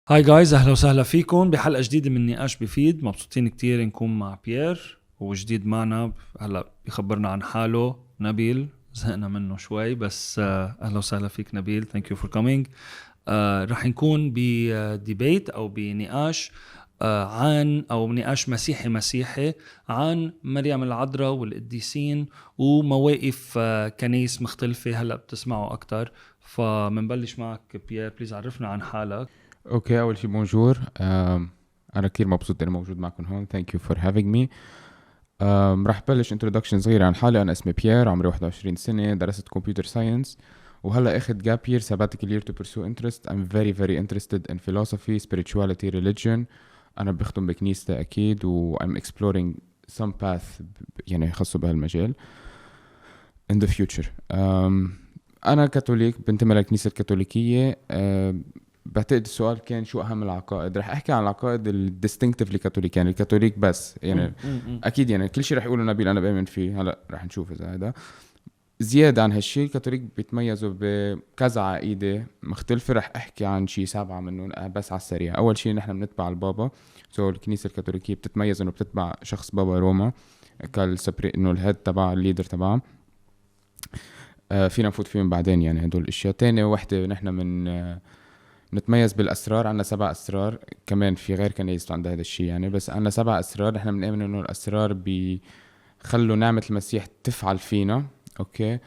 هاي جايز، اهلا وسهلا فيكم بحلقه جديده من نقاش بفيد. مبسوطين كتير نكون مع بيير وجديد معنا. هلا بيخبرنا عن حاله نبيل، زهقنا منه شوي بس اهلا وسهلا فيك نبيل. ثانك يو فور كومينج. رح نكون بديبيت او بنقاش عن او نقاش مسيحي عن مريم العذراء والقديسين ومواقف كنيس مختلفه. هلا بتسمعوا اكتر، فمنبلش معك بيير. بليز عرفنا عن حالك. اوكي، اول شيء بونجور. انا كثير مبسوط اني موجود معكم هون. ثانك يو فور هافينج مي. رح بلش انتروداكشن صغيره عن حالي. انا اسمي بيير، عمري 21 سنه، درست كمبيوتر ساينس وهلا اخذ جاب يير sabbatical year to pursue interest. I'm very interested in philosophy, spirituality, religion. انا بخدم بكنيستي اكيد و I'm exploring some path يعني خاصه بهالمجال in the future. انا كاثوليك، بنتمي للكنيسه الكاثوليكيه. بعتقد السؤال كان شو اهم العقائد. رح احكي عن العقائد الديستنكتيفلي كاثوليك، يعني الكاثوليك بس يعني اكيد يعني كل شيء رح يقوله نبيل انا بامن فيه. هلا رح نشوف اذا هذا زياده عن هالشيء. الكاثوليك بيتميزوا بكذا عقيده مختلفه. رح احكي عن شيء 7 منهم بس على السريع. اول شيء نحن بنتبع البابا. الكنيسه الكاثوليكيه بتتميز انه بتتبع شخص بابا روما كالسبري، انه الهيد تبع الليدر تبعه. فينا نفوت فيهم بعدين يعني هدول الاشياء. تاني وحده نحن من نتميز بالاسرار. عندنا 7 اسرار، كمان في غير كنيسة عندها هذا الشيء يعني، بس عندنا 7 اسرار. نحن بنؤمن انه الاسرار بيخلوا نعمة المسيح تفعل فينا. اوكي.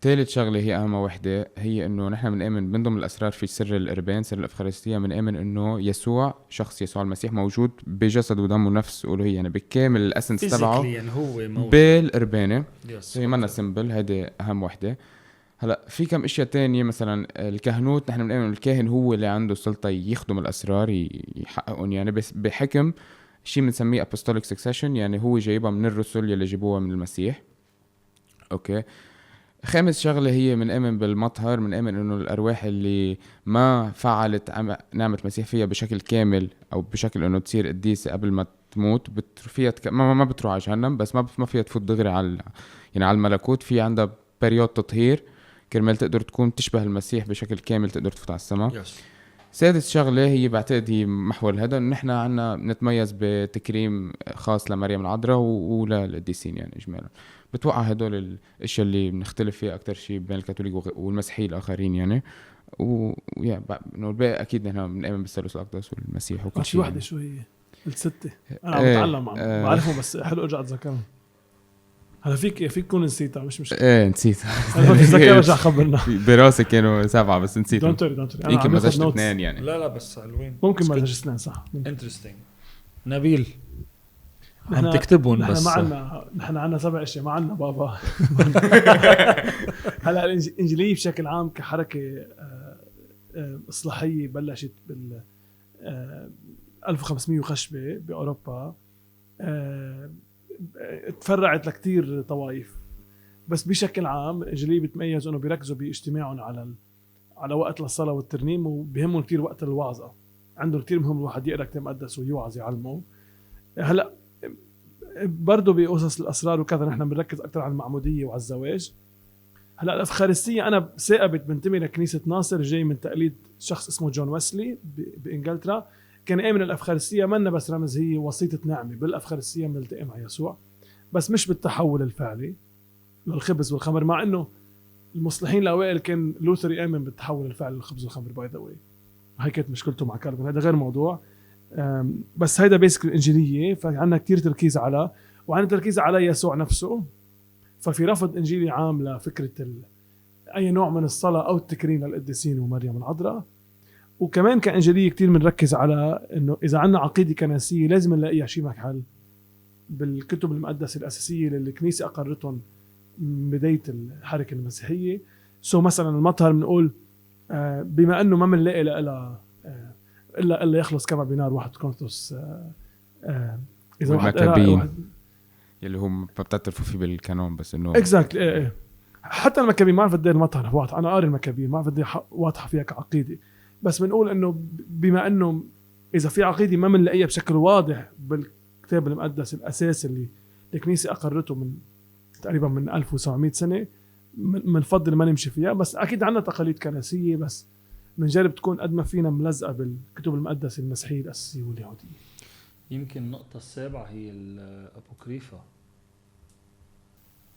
ثالث شغله هي اهم وحده، هي انه نحن بنؤمن من ضمن الاسرار في سر الاربان، سر الافخارستيه. بنؤمن انه يسوع، شخص يسوع المسيح، موجود بجسد ودم ونفس والوهيه، يعني بكامل الاسنس تبعه يعني هو موجود بالاربانه. هي منا okay. سيمبل، هيدي اهم وحده. هلا في كم اشياء تانية، مثلا الكهنوت. نحن بنؤمن الكاهن هو اللي عنده سلطه يخدم الاسرار، يحققهم يعني، بس بحكم شيء بنسميه apostolic succession، يعني هو جايبها من الرسل يلي جابوها من المسيح. اوكي. خامس شغله هي بنؤمن بالمطهر. بنؤمن انه الارواح اللي ما فعلت نعمه المسيح فيها بشكل كامل، او بشكل انه تصير قديسه قبل ما تموت، فيها ما بتروح على جهنم، بس ما فيها تفوت دغري على يعني على الملكوت. في عندها بريود تطهير كرمال تقدر تكون تشبه المسيح بشكل كامل، تقدر تفوت على السماء. yes. سادس شغله هي بعتقد هي محور هذا، انه نحن عنا نتميز بتكريم خاص لمريم العذراء وللقديسين يعني اجمالا. بتوقع هدول الاشياء اللي بنختلف فيها اكتر شيء بين الكاثوليك والمسيحيين الاخرين يعني. ويا انه الباقي اكيد نحن بنؤمن بالثالوث الاقدس والمسيح وكل شيء واحدة يعني. شو هي؟ الستة. أنا عم بتعلم، بعرفهم بس حلو أرجع أتذكرهم. هلا فيك تكون نسيتها، مش مشكلة. ايه نسيت. أنا بتذكر أرجع خبرنا. براسي كانوا 7 بس نسيتهم. دونت أنا يمكن عم باخد مزجت نوتس. 2 يعني. لا بس حلوين. ممكن ما اثنين صح. انترستينج. نبيل نحن عم تكتبون نحن بس ما عنا، نحن عنا 7 أشياء، ما عنا بابا. هلا الإنجيلية بشكل عام كحركة إصلاحية بلشت بال 1500 وخشبة بأوروبا. تفرعت لكتير طوائف، بس بشكل عام الإنجيلية بتميز انه بيركزوا باجتماعهم على وقت للصلاة والترنيم، وبيهمهم كتير وقت الوعظة. عنده كتير مهم الواحد يقرأ كتاب مقدس ويوعظ يعلمه. هلا برضو بقصص الأسرار وكذا نحن بنركز أكتر على المعمودية وعلى الزواج. هلا الأفخارستية، أنا ثاقبت بنتمي لكنيسة ناصر، جاي من تقليد شخص اسمه جون ويسلي بإنجلترا. كان آمن الأفخارستية منا بس رمز، هي وسيطة نعمة. بالأفخارستية بنلتقي مع يسوع بس مش بالتحول الفعلي للخبز والخمر، مع انه المصلحين الاوائل كان لوثر يامن بالتحول الفعلي للخبز والخمر. باي ذا واي هاي كانت مشكلته مع كالفن، هذا غير موضوع. بس هيدا بيسك الانجيليه. فعندنا كتير تركيز على، وعندنا تركيز على يسوع نفسه. ففي رفض انجيلي عام لفكره اي نوع من الصلاه او التكريم للقديسين ومريم العذراء. وكمان كانجيليه كتير بنركز على انه اذا عندنا عقيده كنسيه لازم نلاقيها شيء محل بالكتب المقدسه الاساسيه اللي الكنيسه اقرتهم من بداية الحركة المسيحية. مثلا المطهر بنقول بما أنه ما منلاقي إلا يخلص كما بنار 1 كورنثوس. إذا واحد يلي هم بتعترفوا فيه بالكانون، بس إنه exactly. حتى المكابين ما عرف قد ايه المطهر واضح. أنا قاري المكابين ما عرف قد ايه واضحة فيها كعقيدة، بس بنقول إنه بما أنه إذا في عقيدة ما منلاقيها بشكل واضح بالكتاب المقدس الأساس اللي الكنيسة أقرته من تقريبا من 1700 سنة، منفضل ما نمشي فيها. بس أكيد عنا تقاليد كنسية، بس بنجرب تكون قد ما فينا ملزقة بالكتب المقدسة المسيحية الأساسية واليهودية. يمكن النقطة السابعة هي الأبوكريفا.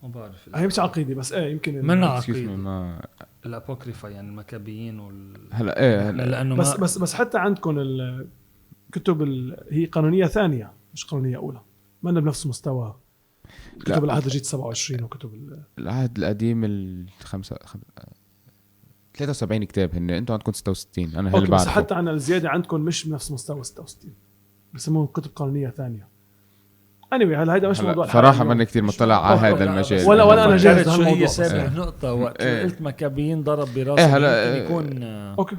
ما بعرف هي مش عقيدة بس يمكن من Excuse me، عقيدة ما الأبوكريفا يعني المكابيين هلا هلا لأنه بس حتى عندكم الكتب هي قانونية ثانية مش قانونية أولى، ما أنا بنفس مستوى كتب العهد الجديد 27 وكتب العهد القديم 73 كتاب هن، انتوا عندكم 66. انا هل أوكي، بس بعرفه. حتى عن الزيادة عندكم مش بنفس مستوى 66 بسموهم كتب قانونية ثانية. anyway هذا مش موضوع صراحة ماني كتير مطلع على هذا المجال. ولا أنا جاهز شو لهالموضوع. هي سابع نقطة وقت قلت مكابيين ضرب براسه هلا يمكن يكون أوكي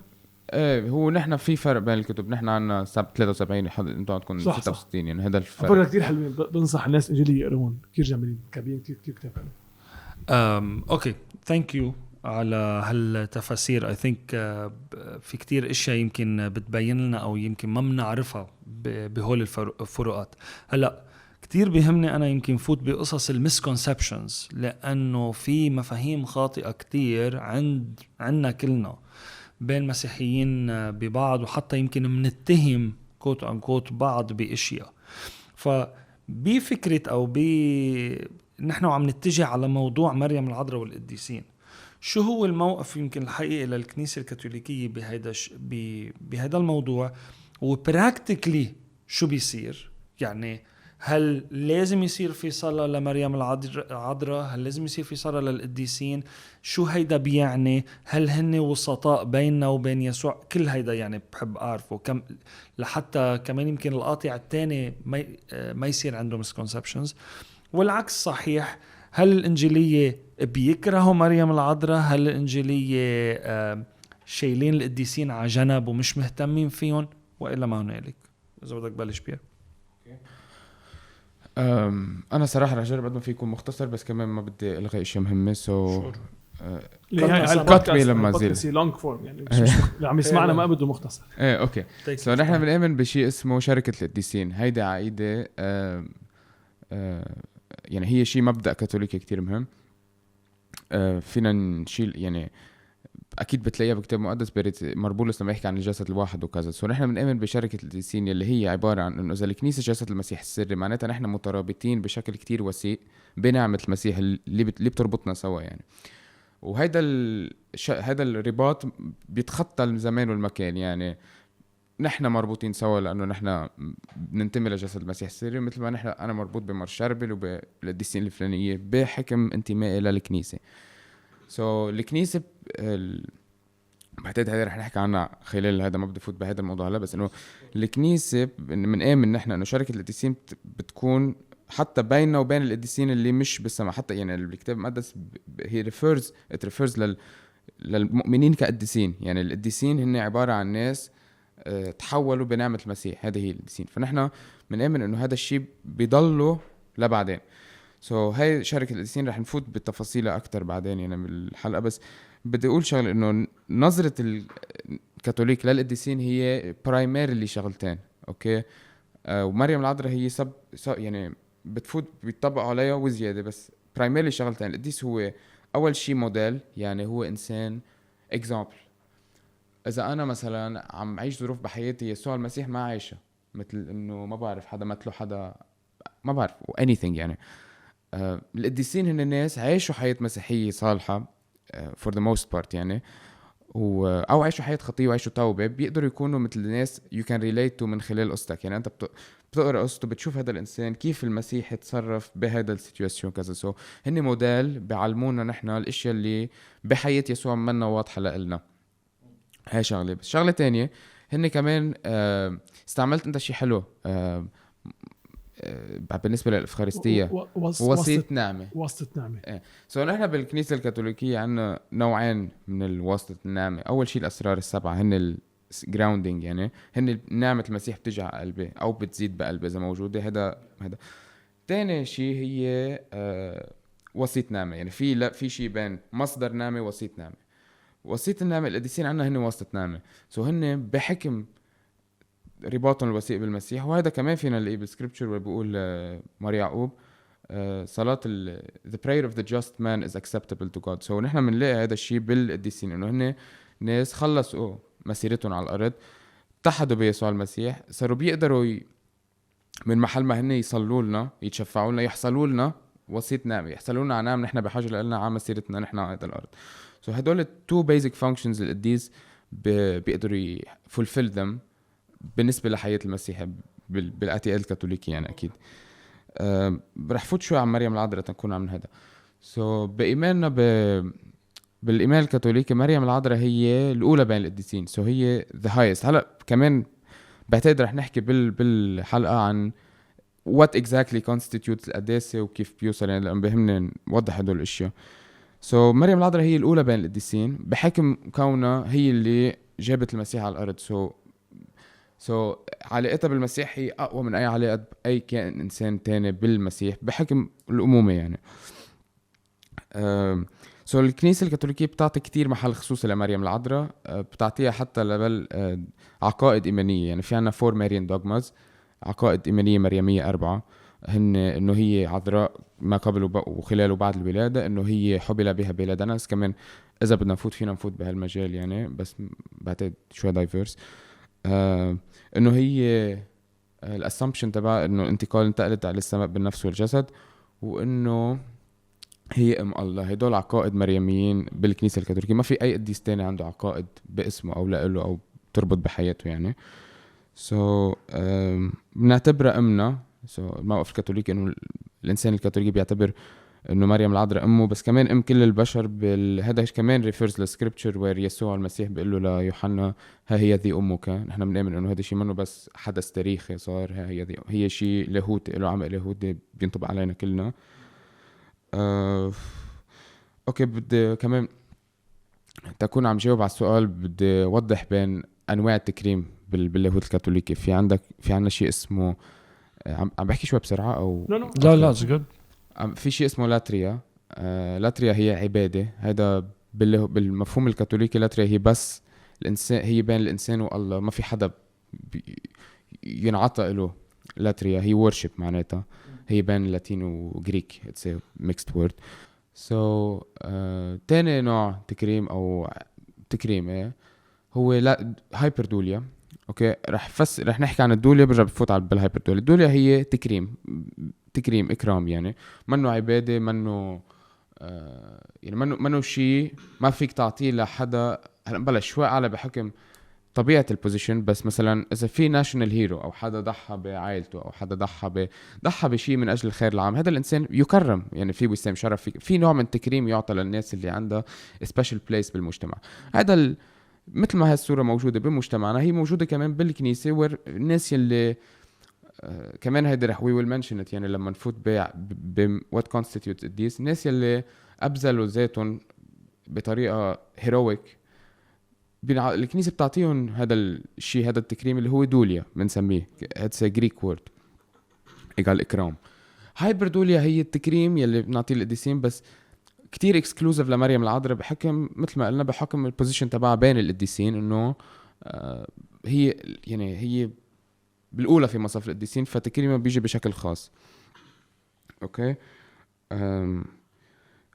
ايه هو نحن في فرق بين الكتب، نحن عندنا 73 انتوا عندكم صح 66 يعني هذا الفرق. فكرة كتير حلوين، بنصح الناس إنجيلية يقرون كتير جميلين كابين كتير كتاب حلو. اوكي ثانك يو على هالتفاسير. I think في كتير اشياء يمكن بتبين لنا او يمكن ما بنعرفها بهول الفروقات. هلا كتير بيهمني انا يمكن فوت بقصص المسكونسبشنز، لانه في مفاهيم خاطئة كتير عندنا كلنا بين مسيحيين ببعض، وحتى يمكن منتهم كوت عن كوت بعض باشياء. فبفكرة او نحن عم نتجه على موضوع مريم العذراء والقديسين، شو هو الموقف يمكن الحقيقي للكنيسة الكاثوليكية بهذا الموضوع، وبراكتيكلي شو بيصير؟ يعني هل لازم يصير في صلاة لمريم العذراء؟ هل لازم يصير في صلاة للقديسين؟ شو هيدا بيعني؟ هل هن وسطاء بيننا وبين يسوع؟ كل هيدا يعني بحب أعرفه لحتى كمان يمكن القاطع الثاني ما يصير عنده misconceptions. والعكس صحيح، هل الإنجيلية بيكرهوا مريم العذراء؟ هل الإنجيلية شايلين القديسين على جنب ومش مهتمين فيهم؟ وإلا ما هنالك؟ إذا بدك بلش بيها. انا صراحه رح اجرب قد ما في يكون مختصر، بس كمان ما بدي الغي اشياء مهمه. البودكاست لما زي لونج فورم يعني اللي عم يسمعنا ما بده مختصر. اوكي سو نحن بنآمن بشيء اسمه شركه القديسين. هيدا عقيده يعني هي شيء مبدأ كاثوليكي كتير مهم. فينا نشيل يعني اكيد بتلاقيها بكتاب مقدس مربولس لما يحكي عن الجسد الواحد وكذا. سو نحن بنآمن بشركه القديسين اللي هي عباره عن انه اذا الكنيسه جسد المسيح السري، معناتها نحن مترابطين بشكل كتير وثيق بنعمه المسيح اللي بتربطنا سوا يعني. وهيدا هذا الرباط بيتخطى الزمان والمكان، يعني نحن مربوطين سوا لانه نحن بننتمي لجسد المسيح السري، مثل ما انا مربوط بمار شربل وبالقديسين الفلانيه بحكم انتمائي للكنيسه. الكنيسه بعتقد هذا رح نحكي عنها خلال هذا، ما بدي فوت بهذا الموضوع هلا، بس انه الكنيسه بنآمن نحن انه شركه القديسين بتكون حتى بيننا وبين القديسين اللي مش بالسماء. حتى يعني الكتاب المقدس هي ريفيرز للمؤمنين كقديسين. يعني القديسين هن عباره عن ناس تحولوا بنعمه المسيح، هذه هي القديسين. فنحن بنآمن انه هذا الشيء بيضله لبعدين. هاي شركة القديسين رح نفوت بالتفاصيل أكتر بعدين يعني بالحلقة. بس بدي أقول شغل إنه نظرة الكاثوليك للقديسين هي برايميرلي شغلتين. أوكي ومريم العذراء هي يعني بتفوت بيطبق عليها وزيادة، بس برايميرلي شغلتين. القديس هو أول شيء موديل، يعني هو إنسان example. إذا أنا مثلا عم عيش ظروف بحياتي يسوع المسيح ما عايشة، مثل إنه ما بعرف حدا مثله حدا ما بعرف anything يعني. القديسين هن الناس عايشوا حياة مسيحية صالحة for the most part يعني، أو عايشوا حياة خطية وعايشوا توبة، بيقدروا يكونوا مثل الناس you can relate to من خلال قصتك. يعني أنت بتقرأ قصته بتشوف هذا الإنسان كيف المسيح يتصرف بهذا السيتواسيون كذا. هن موديل بيعلمونا نحن الاشياء اللي بحياة يسوع منا واضحة لنا. هاي شغلة. بس شغلة تانية هن كمان استعملت انت شيء حلو بالنسبة للإفخارستية، وسيط نعمة. واسطة نعمة. نحن بالكنيسة الكاثوليكية عنا نوعين من الواسطة النعمة. أول شيء الأسرار السبعة هن الجراوندينج، يعني هن نعمة المسيح بتجي على قلبي أو بتزيد بقلبي إذا موجودة. هذا تاني شيء هي وسيط نعمة، يعني في شيء بين مصدر نعمة وسيط نعمة. وسيط النعمة القديسين عنا هن واسطة نعمة. هن بحكم رباطهم الوثيق بالمسيح. وهذا كمان فينا نلاقيه بالسكريبتشر اللي بيقول مار يعقوب صلاة the prayer of the just man is acceptable to God. نحن بنلاقي هذا الشيء بالقديسين، انه هن ناس خلصوا مسيرتهم على الأرض اتحدوا بيسوع المسيح، صاروا بيقدروا من محل ما هن يصلوا لنا يتشفعوا لنا يحصلوا لنا وسيط نعمة، يحصلوا لنا نعم نحن بحاجة لنا على مسيرتنا نحن على الأرض. so هدول two basic functions القديس بيقدروا fulfill them بالنسبة لحياة المسيح بالاعتقاد الكاثوليكي يعني أكيد. رح فوت شوي عن مريم العذراء تنكون عم هذا. so بإيماننا بالإيمان الكاثوليكي مريم العذراء هي الأولى بين القديسين، so هي the highest. هلأ كمان بعتقد رح نحكي بالحلقة عن what exactly constitutes القداسة وكيف بيوصل، يعني لأن بهمنا نوضح هدول الأشياء. so مريم العذراء هي الأولى بين القديسين بحكم كونها هي اللي جابت المسيح على الأرض. so علاقتها بالمسيح هي أقوى من أي علاقة بأي كائن إنسان تاني بالمسيح بحكم الأمومة يعني. so الكنيسة الكاثوليكية بتعطي كتير محل خصوصي لمريم العذراء، بتعطيها حتى لبل عقائد إيمانية. يعني في عنا 4 Marian dogmas، عقائد إيمانية مريمية 4، هن إنه هي عذراء ما قبل وخلال وبعد الولادة، إنه هي حبل بها بلا دنس. كمان إذا بدنا فينا نفوت بهالمجال يعني، بس بعتقد شوي دايفيرس. إنه هي الاسامبشن تبع إنه انتقلت على السماء بالنفس والجسد، وإنه هي ام الله. هدول عقائد مريميين بالكنيسة الكاثوليكية، ما في أي قديس تاني عنده عقائد باسمه أو لإله أو تربط بحياته يعني. بنعتبرها أمنا. الموقف الكاثوليكي إنه الإنسان الكاثوليكي بيعتبر إنه مريم العذراء أمه، بس كمان أم كل البشر. هذا كمان ريفيرز للسكريبتشر وير يسوع المسيح بيقول له ليوحنا ها هي ذي أمك. نحن بنؤمن إنه هذا شيء منه بس حدث تاريخي صار، ها هي ذي، هي شيء لاهوتي له عمق لاهوتي بينطبق علينا كلنا. اوكي بدي كمان تكون عم جاوب على السؤال، بدي اوضح بين انواع التكريم باللاهوت الكاثوليكي. في عنا شيء اسمه عم بحكي شوي بسرعه او لا زغد. في شيء اسمه لاتريا. لاتريا هي عباده. هذا بالمفهوم الكاثوليكي لاتريا هي بس الانسان، هي بين الانسان والله، ما في حدا ينعطى له. لاتريا هي worship معناتها، هي بين اللاتين وغريك، it's a mixed word. so تاني نوع تكريم او تكريم هو هايبردوليا. اوكي رح نحكي عن الدوليا، برجع بفوت على بالهايبردوليا. الدوليا هي تكريم اكرام، يعني منه عباده، منه يعني منه شيء ما فيك تعطيه لحدا. هلا بلش شوي اعلى بحكم طبيعة البوزيشن، بس مثلا إذا في ناشونال هيرو أو حدا ضحى بعائلته أو حدا ضحى بشيء من أجل الخير العام، هذا الإنسان يكرم، يعني في وسام شرف، في نوع من التكريم يعطى للناس اللي عندها special place بالمجتمع. هذا مثل ما هالصورة موجودة بمجتمعنا، هي موجودة كمان بالكنيسة، والناس اللي كمان هيدا رح we will mention it يعني لما نفوت what constitutes this. الناس اللي أبذلوا ذاتهم بطريقة heroic، الكنيسة بتعطيهم هذا الشيء، هذا التكريم اللي هو دوليا بنسميه. it's a Greek word إيقال إكرام. هايبردوليا هي التكريم يلي بنعطيه القديسين، بس كتير اكسكلوزيف لمريم العذراء بحكم مثل ما قلنا بحكم البوزيشن تبعها بين القديسين، إنه هي يعني هي بالأولى في مصاف القديسين، فتكريمها بيجي بشكل خاص. أوكي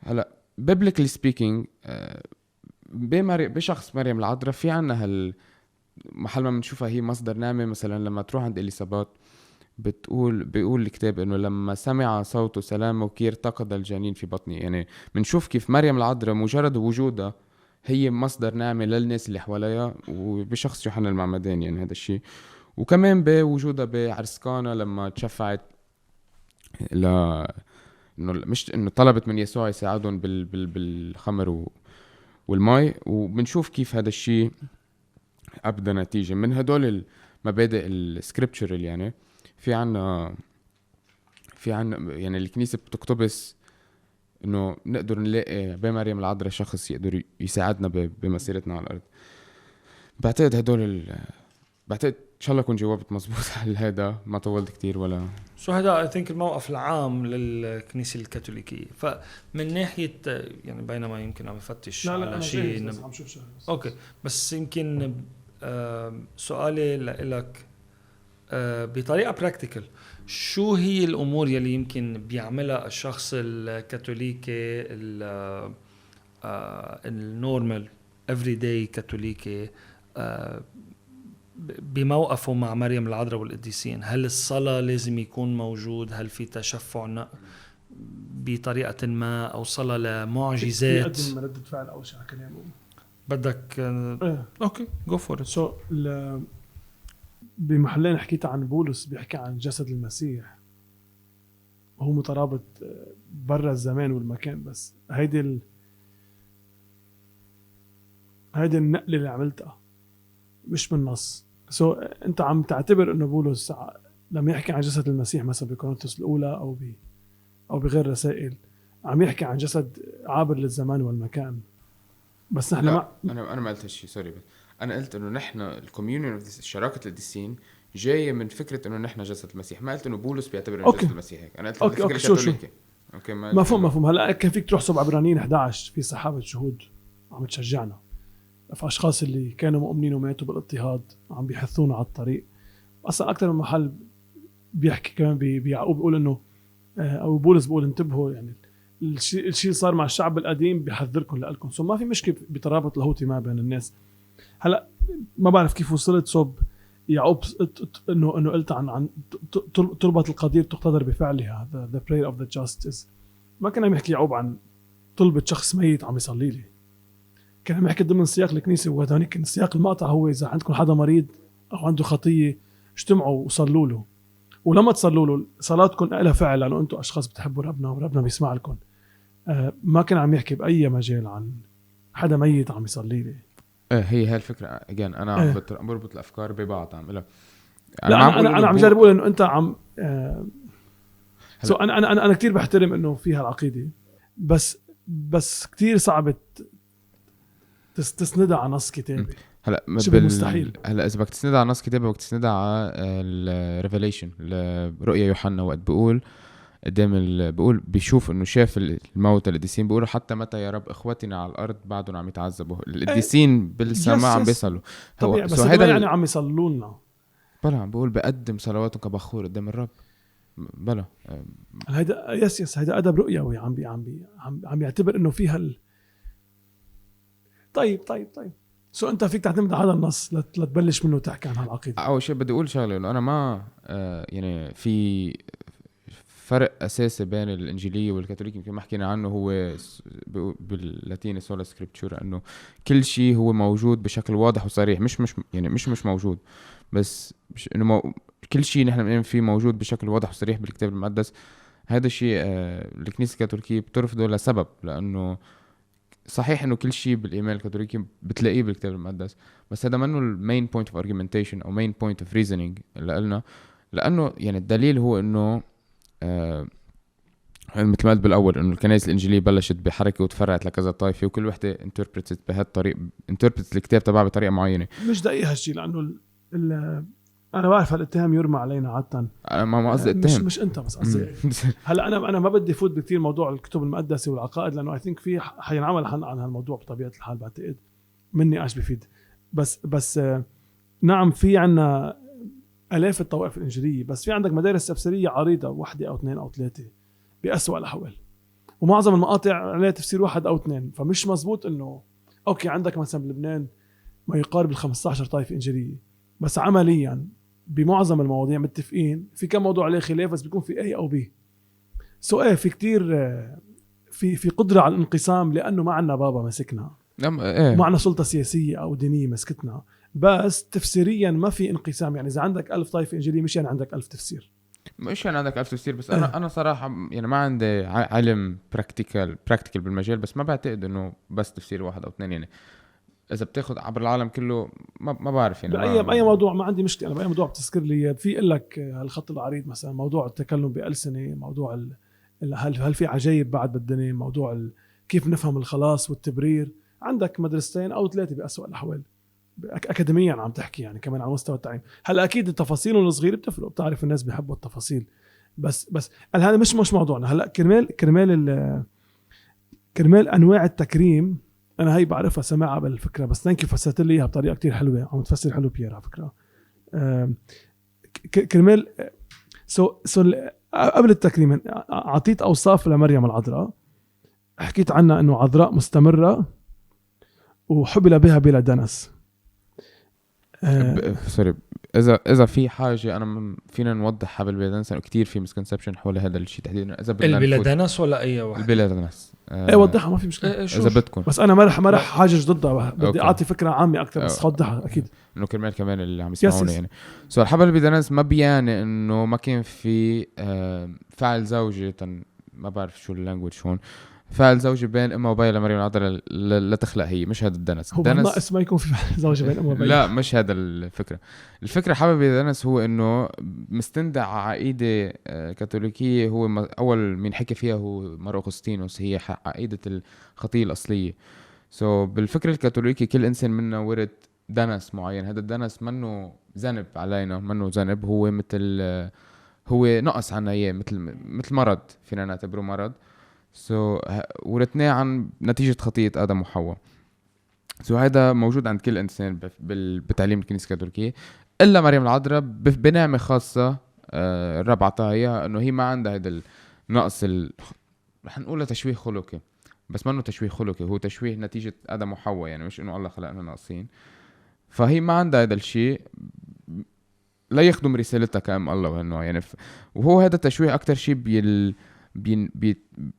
هلا biblically speaking بشخص مريم العذراء في عنا محل ما بنشوفها هي مصدر نعمة. مثلا لما تروح عند إليسابات بيقول الكتاب إنه لما سمع صوته سلام وكير ارتقد الجنين في بطني. يعني بنشوف كيف مريم العذراء مجرد وجودها هي مصدر نعمة للناس اللي حواليها، وبشخص يوحنا المعمدان يعني هذا الشيء. وكمان بوجودها بعرسكانا لما تشفعت إنه مش إنه طلبت من يسوع يساعدهم بالخمر والماء. وبنشوف كيف هذا الشيء أبدأ نتيجة من هدول المبادئ السكريبتشرال. يعني في عنا يعني الكنيسة بتقتبس إنه نقدر نلاقي بمريم العذراء شخص يقدر يساعدنا بمسيرتنا على الأرض. بعتقد إن شاء الله كون جوابت مزبوط على هذا، ما طولت كتير ولا هذا I think الموقف العام للكنيسة الكاثوليكية. فمن ناحية يعني بينما يمكن عم بفتش على شيء اوكي، بس يمكن سؤالي لك بطريقة براكتيكال، شو هي الأمور يلي يمكن بيعملها الشخص الكاثوليكي النورمال everyday كاثوليكي بموقفه مع مريم العذراء والقديسين، هل الصلاة لازم يكون موجود؟ هل في تشفع بطريقة ما أو صلاة لمعجزات؟ يقدم ردة فعل أو شيء على كلامه. بدك أوكي جو فور إت. بمحلين حكيت عن بولس بيحكي عن جسد المسيح وهو مترابط برا الزمان والمكان، بس هيدي النقلة اللي عملتها مش من نص. انت عم تعتبر انه بولس لما يحكي عن جسد المسيح مثلا بكورنثوس الاولى او بغير رسائل عم يحكي عن جسد عابر للزمان والمكان، بس نحن انا ما قلت هالشيء، سوري، بس انا قلت انه نحن الكوميونيون اوف شراكه القديسين جايه من فكره انه نحن جسد المسيح. ما قلت انه بولس بيعتبر انه جسد المسيح هيك. انا قلت الفكره الكاثوليكيه. اوكي مفهوم. هلا كان فيك تروح صوب عبرانيين 11 في سحابه شهود عم تشجعنا، فاشخاص اللي كانوا مؤمنين وماتوا بالاضطهاد عم بيحثونا على الطريق. اصلا اكثر من محل بيحكي كمان بيعقوب بيقول انه او بولس بيقول انتبهوا، يعني الشيء صار مع الشعب القديم بيحذركم لكم. ما في مشكله بترابط لاهوتي ما بين الناس. هلا ما بعرف كيف وصلت صوب يعقوب انه قلت عن تربط القدير تقتدر بفعلها، the prayer of the justice. ما كان عم يحكي يعقوب عن طلبة شخص ميت عم يصلي لي، كان عم يحكي ضمن سياق الكنيسه. وهذانيك سياق المقطع هو اذا عندكم حدا مريض او عنده خطيه اجتمعوا وصلوا له، ولما تصلوا له صلاتكم لها فعل لانه انتم اشخاص بتحبوا ربنا وربنا بيسمع لكم. ما كان عم يحكي باي مجال عن حدا ميت عم يصلي لي. هي هالفكره اجين انا عم بربط الافكار ببعض. عم لا انا عم جرب اقول انه انت عم انا كتير بحترم انه فيها العقيده، بس كتير صعب تسندها على نص كتابي. هلا مستحيل. هلا اذا بدك تسندها على نص كتابي بدك تسندها على الريفيليشن لرؤيا يوحنا، وقت بيقول قدام بيقول بيشوف انه شاف الموتى القديسين، بيقولوا حتى متى يا رب اخوتنا على الارض بعدهم عم يتعذبوا. القديسين بالسماء عم بيصلوا. طبيعي، بس هيدا يعني عم يصلوا لنا. بلا عم بيقول بقدم صلواتهم كبخور قدام الرب. بلا هيدا يس هيدا ادب رؤيوي عم يعتبر انه فيها طيب انت فيك تعتمد على هذا النص لتبلش منه تحكي عن هالعقيده. اول شيء بدي اقول شغله، انه انا ما يعني في فرق اساسي بين الانجيليه والكاثوليكيه يمكن ما حكينا عنه، هو باللاتيني سولا سكريبتورا، انه كل شيء هو موجود بشكل واضح وصريح، مش موجود، بس انه كل شيء نحن بنؤمن فيه موجود بشكل واضح وصريح بالكتاب المقدس. هذا الشيء الكنيسه الكاثوليكيه بترفضه لسبب، لانه صحيح انه كل شيء بالايمان الكاثوليكي بتلاقيه بالكتاب المقدس، بس هذا منه المين بوينت اوف ارجيومنتيشن او مين بوينت اوف ريزونينج اللي قلنا. لانه يعني الدليل هو انه مثل ما قلت بالاول انه الكنائس الانجيليه بلشت بحركه وتفرعت لكذا طائفه، وكل وحده انتربريتت بهالطريقه، انتربريتت الكتاب تبعها بطريقه معينه. مش دقيق هالشيء، لانه انا بعرف هالاتهام يرمى علينا عاده. انا ما قصدي اتهام، مش انت بس قصدي. هلا انا ما بدي فوت بكثير موضوع الكتب المقدسه والعقائد، لانه اي ثينك في حينعمل عن هالموضوع بطبيعه الحال بعتقد مني ايش بفيد. بس نعم في عنا آلاف الطوائف الإنجيلية، بس في عندك مدارس تفسيرية عريضة، واحدة أو اثنين أو ثلاثة بأسوأ الأحوال، ومعظم المقاطع عليها تفسير واحد أو اثنين. فمش مزبوط إنه أوكي عندك مثلا بلبنان ما يقارب 15 طائفة إنجيلية، بس عمليا بمعظم المواضيع متفقين. في كم موضوع عليه خلاف بس بيكون في A أو B. في كتير في قدرة على الانقسام، لأنه ما عنا بابا مسكنا، ما عنا سلطة سياسية أو دينية مسكتنا، بس تفسيريا ما في انقسام. يعني إذا عندك 1000 طائفة إنجيلية مش يعني عندك 1000 تفسير، مش يعني عندك 1000 تفسير. بس أنا صراحة يعني ما عندي علم براكتيكال بالمجال، بس ما بعتقد إنه بس تفسير واحد أو اثنين. يعني إذا بتاخد عبر العالم كله ما بعرف يعني بأي موضوع ما عندي مشكلة. بأي موضوع بتذكر لي في لك الخط العريض مثلا، موضوع التكلم بألسنة، موضوع هل في عجائب بعد بالدنيا، موضوع كيف نفهم الخلاص والتبرير. عندك مدرستين أو ثلاثة بأسوأ الأحوال أكاديميا عم تحكي، يعني كمان على مستوى التعليم. هلا أكيد التفاصيل الصغيرة بتفرق، بتعرف الناس بيحبوا التفاصيل، بس هذا مش موضوعنا هلا. كرمال أنواع التكريم أنا هاي بعرفها سماعة بالفكرة، بس ثانك يو فسرت لي إياها بطريقة كتير حلوة. عم تفسر حلو بيير على فكرة. كرمال قبل التكريم عطيت أوصاف لمريم العذراء، حكيت عنها إنه عذراء مستمرة وحبل بها بلا دنس. سوري، اذا في حاجه انا فينا نوضح حبل بيلادانس، كتير في مسكونسبشن حول هذا الشيء تحديدا. اذا بدنا البلادانس ولا اي واحد؟ البلادانس ايه وضحها ما في مشكله. اذا بدكم، بس انا ما رح حاجج ضدها، بدي اعطي فكره عامه اكثر، بس وضحها اكيد انه كرمال كمان اللي عم يسمعونا يعني. سو الحبل البلادانس ما بيعني انه ما كان في فعل زوجي، ما بعرف شو اللانجويج هون، فعل زوجي بين امه وبيها لمريم العذراء لا تخلق هي، مش هذا الدنس. هو ما اسمه يكون في فعل زوجي بين امه وبيها. لا مش هذا الفكره حبل البلادانس هو انه مستند على عقيده كاثوليكيه. هو اول من حكى فيها هو مار أغسطينوس، هي عقيده الخطيه الاصليه. بالفكر الكاثوليكي كل انسان منا ورد دنس معين. هذا الدنس منه ذنب علينا، منه ذنب، هو مثل هو نقص عنا اياه، مثل مرض، فينا نعتبره مرض. ورثناه عن نتيجة خطية آدم وحواء. هذا موجود عند كل إنسان بتعليم الكنيسة الكاثوليكية، إلا مريم العذراء بنعمة خاصة الرب عطاها إياها، إنه هي ما عندها هذا النقص رح نقوله تشويه خلقي، بس ما إنه تشويه خلقي، هو تشويه نتيجة آدم وحواء، يعني مش إنه الله خلقنا ناقصين. فهي ما عندها هذا الشيء لا يخدم رسالتها كأم الله وهالنوع يعني. وهو هذا التشويه أكتر شيء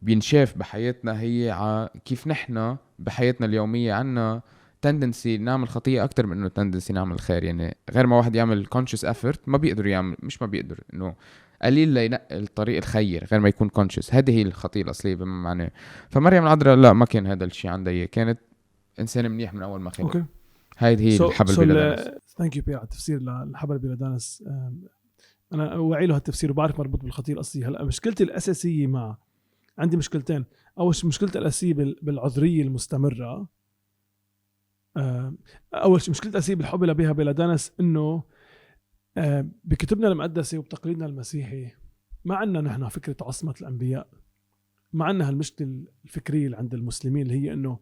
بينشاف بحياتنا، هي كيف نحنا بحياتنا اليومية عنا تندنسي نعمل خطية أكتر من إنه تندنسي نعمل خير. يعني غير ما واحد يعمل conscious effort ما بيقدر يعمل، مش ما بيقدر، إنه قليل لينقل الطريق الخير غير ما يكون conscious. هذه هي الخطية الأصلية بما معناه. فمريم العذراء لا، ما كان هذا الشيء عندها، هي كانت إنسان منيح من أول ما خلق. هاي هي الحبل بلادانس. ثانك يو بي على التفسير للحبل بلادانس. أنا أوعي له هالتفسير وبعرف مربوط بالخطية الأصلية. هلأ مشكلتي الأساسية عندي مشكلتين. أول مشكلتي الأساسية بالعذرية المستمرة. أول مشكلة الأساسية بالحب بها بلادانس إنه بكتبنا المقدسة وبتقليدنا المسيحي ما عنا نحن فكرة عصمة الأنبياء. ما عنا هالمشكلة الفكرية اللي عند المسلمين اللي هي إنه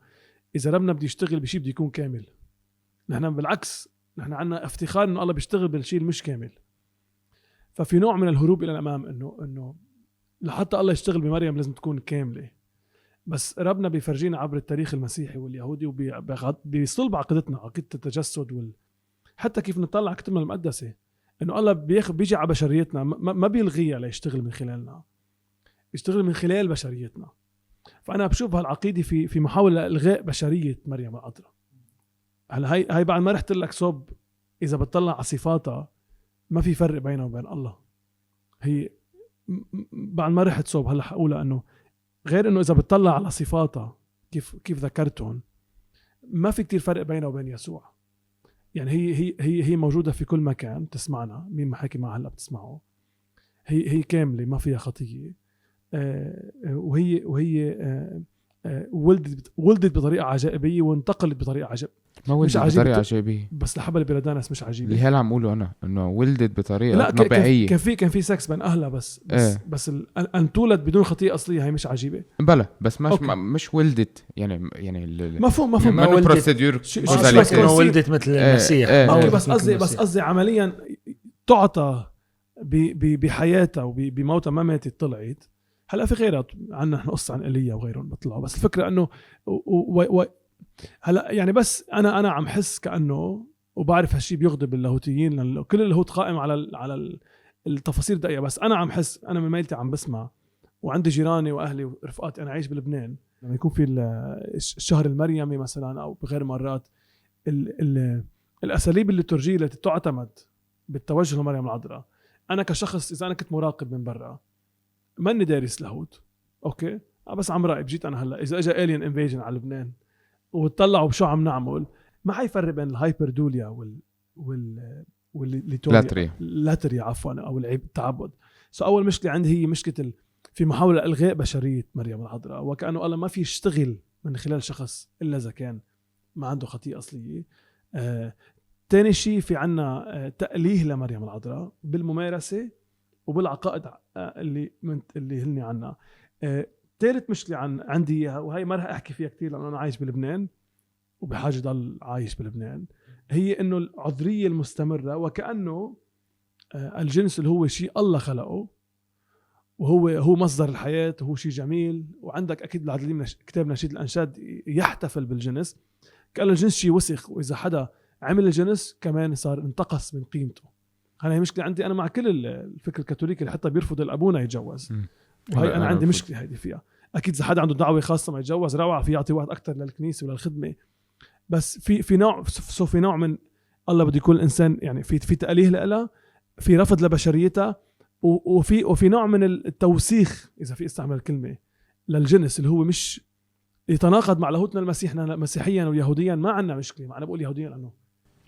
إذا ربنا بده يشتغل بشيء بده يكون كامل. نحن بالعكس، نحن عنا افتخار إنه الله بيشتغل بالشيء المش كامل. ففي نوع من الهروب إلى الأمام إنه لحتى الله يشتغل بمريم لازم تكون كاملة. بس ربنا بيفرجينا عبر التاريخ المسيحي واليهودي وبيصلب عقيدتنا، عقيدة التجسد حتى كيف نطلع كتبنا المقدسة إنه الله بيجي على بشريتنا، ما بيلغيها ليشتغل من خلالنا، يشتغل من خلال بشريتنا. فأنا بشوف هالعقيدة في محاولة لإلغاء بشرية مريم العذراء. هلا هاي بعد ما رحت لك صوب، إذا بتطلع على صفاتها ما في فرق بينه وبين الله. هي بعد ما رحت صوب هلا حقولها إنه غير إنه إذا بتطلع على صفاتها كيف ذكرتهم، ما في كتير فرق بينه وبين يسوع. يعني هي موجودة في كل مكان، تسمعنا مين ما حكي معها هلا بتسمعه. هي كاملة ما فيها خطية. وهي ولدت بطريقة عجائبية وانتقلت بطريقة ما ولدت بطريقة عجائبية، بس الحبل بلادانس مش عجيبة اللي هلا عم اقوله أنا إنه ولدت بطريقة طبيعية. كان في سكس بين أهلها بس أن تولد بدون خطية أصلية هي مش عجيبة. بلا بس مش ولدت يعني مفهوم ما بروسيدور ولدت مثل المسيح. بس قصدي عمليا تعطى بحياتها وبموتها ما ماتت، طلعت. هلا في غيرها عنا نحن قصة عن إيليا وغيرهم بطلعوا، بس الفكرة انه هلا يعني بس انا عم حس كأنه، وبعرف هالشي بيغضب اللاهوتيين لأن كل اللاهوت قائم على التفاصيل دقيقة. بس انا عم حس، انا من ميلتي عم بسمع، وعندي جيراني واهلي ورفقاتي، انا عايش بلبنان، لما يكون في الشهر المريمي مثلا او بغير مرات الاساليب الليتورجية التي تعتمد بالتوجه لمريم العذراء. انا كشخص اذا انا كنت مراقب من برا ماني دارس لاهوت، اوكي، بس عم راقب. جيت انا هلا اذا اجى الين انفيجن على لبنان وتطلعوا بشو عم نعمل، ما حيفرق بين الهايبردوليا واللاتريا عفوا او التعبد. اول مشكله عندي هي مشكله في محاوله الغاء بشريه مريم العذراء، وكانه الله ما في يشتغل من خلال شخص الا اذا كان ما عنده خطيئه اصليه. تاني شيء في عنا تأليه لمريم العذراء بالممارسه وبالعقائد اللي هلني عنا. ثالث مشكلة عندي وهي ما رح أحكي فيها كتير لأنه أنا عايش بلبنان وبحاجة ضل عايش بلبنان، هي إنه العذرية المستمرة، وكأنه الجنس اللي هو شيء الله خلقه وهو مصدر الحياة وهو شيء جميل. وعندك أكيد العدلين من كتاب نشيد الأنشاد يحتفل بالجنس كأنه الجنس شيء وسخ، وإذا حدا عمل الجنس كمان صار انتقص من قيمته. هاي مشكله عندي انا مع كل الفكر الكاثوليكي اللي حتى بيرفض الابونا يتجوز، وهي انا عندي مشكله هيدي فيها. اكيد اذا حدا عنده دعوه خاصه ما يتجوز روعه، في يعطي وقت اكثر للكنيسه وللخدمه، بس في نوع من الله بده يكون الانسان يعني في تأليه لها، في رفض لبشريتها، وفي نوع من التوسيخ اذا في استعمل الكلمه للجنس اللي هو مش يتناقض مع لاهوتنا المسيح. احنا مسيحيا ويهوديا ما عندنا مشكله، ما انا بقول يهوديا لانه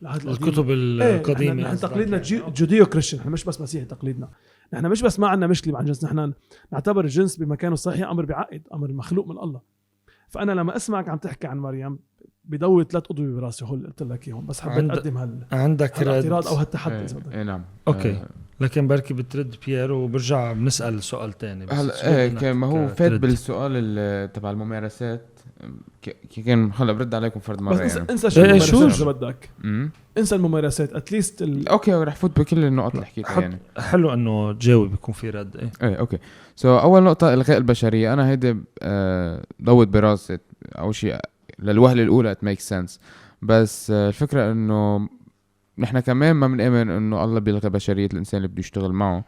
الكتب القديمه نحن تقليدنا جوديو كريستيان، نحن مش بس مسيحي تقليدنا، نحن مش بس ما عندنا مشكله مع الجنس، نحن نعتبر الجنس بمكانه الصحيح امر بعقد، امر مخلوق من الله. فانا لما اسمعك عم تحكي عن مريم بدور 3 أضوية براسي، هو اللي قلت لك اياهم، بس حبيت اقدم عندك الاعتراض او هالتحدي اذا بدك. نعم اوكي لكن بركي بترد بيير وبرجع بنسال سؤال تاني. هلا ما هو فات بالسؤال تبع الممارسات كان هلا برد عليكم فرد مره بس يعني. انسى شو الممارسات اذا بدك، انسى الممارسات اتليست اوكي رح فوت بكل النقط اللي حكيتها يعني. حلو انه تجاوب يكون في رد. ايه اوكي اول نقطه الغاء البشريه. انا هيدي ضوت براسي اول شيء للوهله الاولى it makes sense، بس الفكره انه نحن كمان ما بنؤمن انه الله بيلغي بشريه الانسان اللي بده يشتغل معه،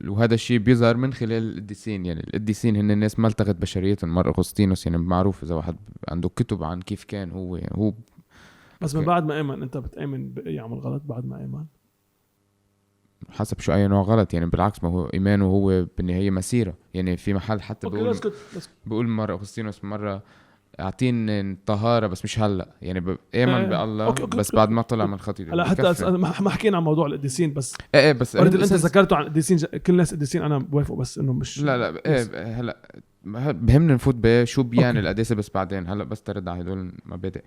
وهذا الشيء بيظهر من خلال القديسين. يعني القديسين هن الناس ما التغت بشريتهم. مر أغسطينوس يعني معروف اذا واحد عنده كتب عن كيف كان هو بس من بعد ما آمن. انت بتآمن يعمل غلط بعد ما آمن؟ حسب شو اي نوع غلط يعني. بالعكس ما هو ايمانه هو بالنهايه مسيره يعني. في محل حتى بقول مر أغسطينوس مره اعطيني طهاره بس مش هلا يعني بآمن بالله بس بعد ما طلع من الخطيه. هلا حتى ما حكينا عن موضوع القديسين بس بس انت ذكرته عن القديسين. كل الناس قديسين انا بوافق، بس انه مش لا هلا بهمنا نفوت بشو بيان القداسه بس بعدين. هلا بس ترد على هدول المبادئ.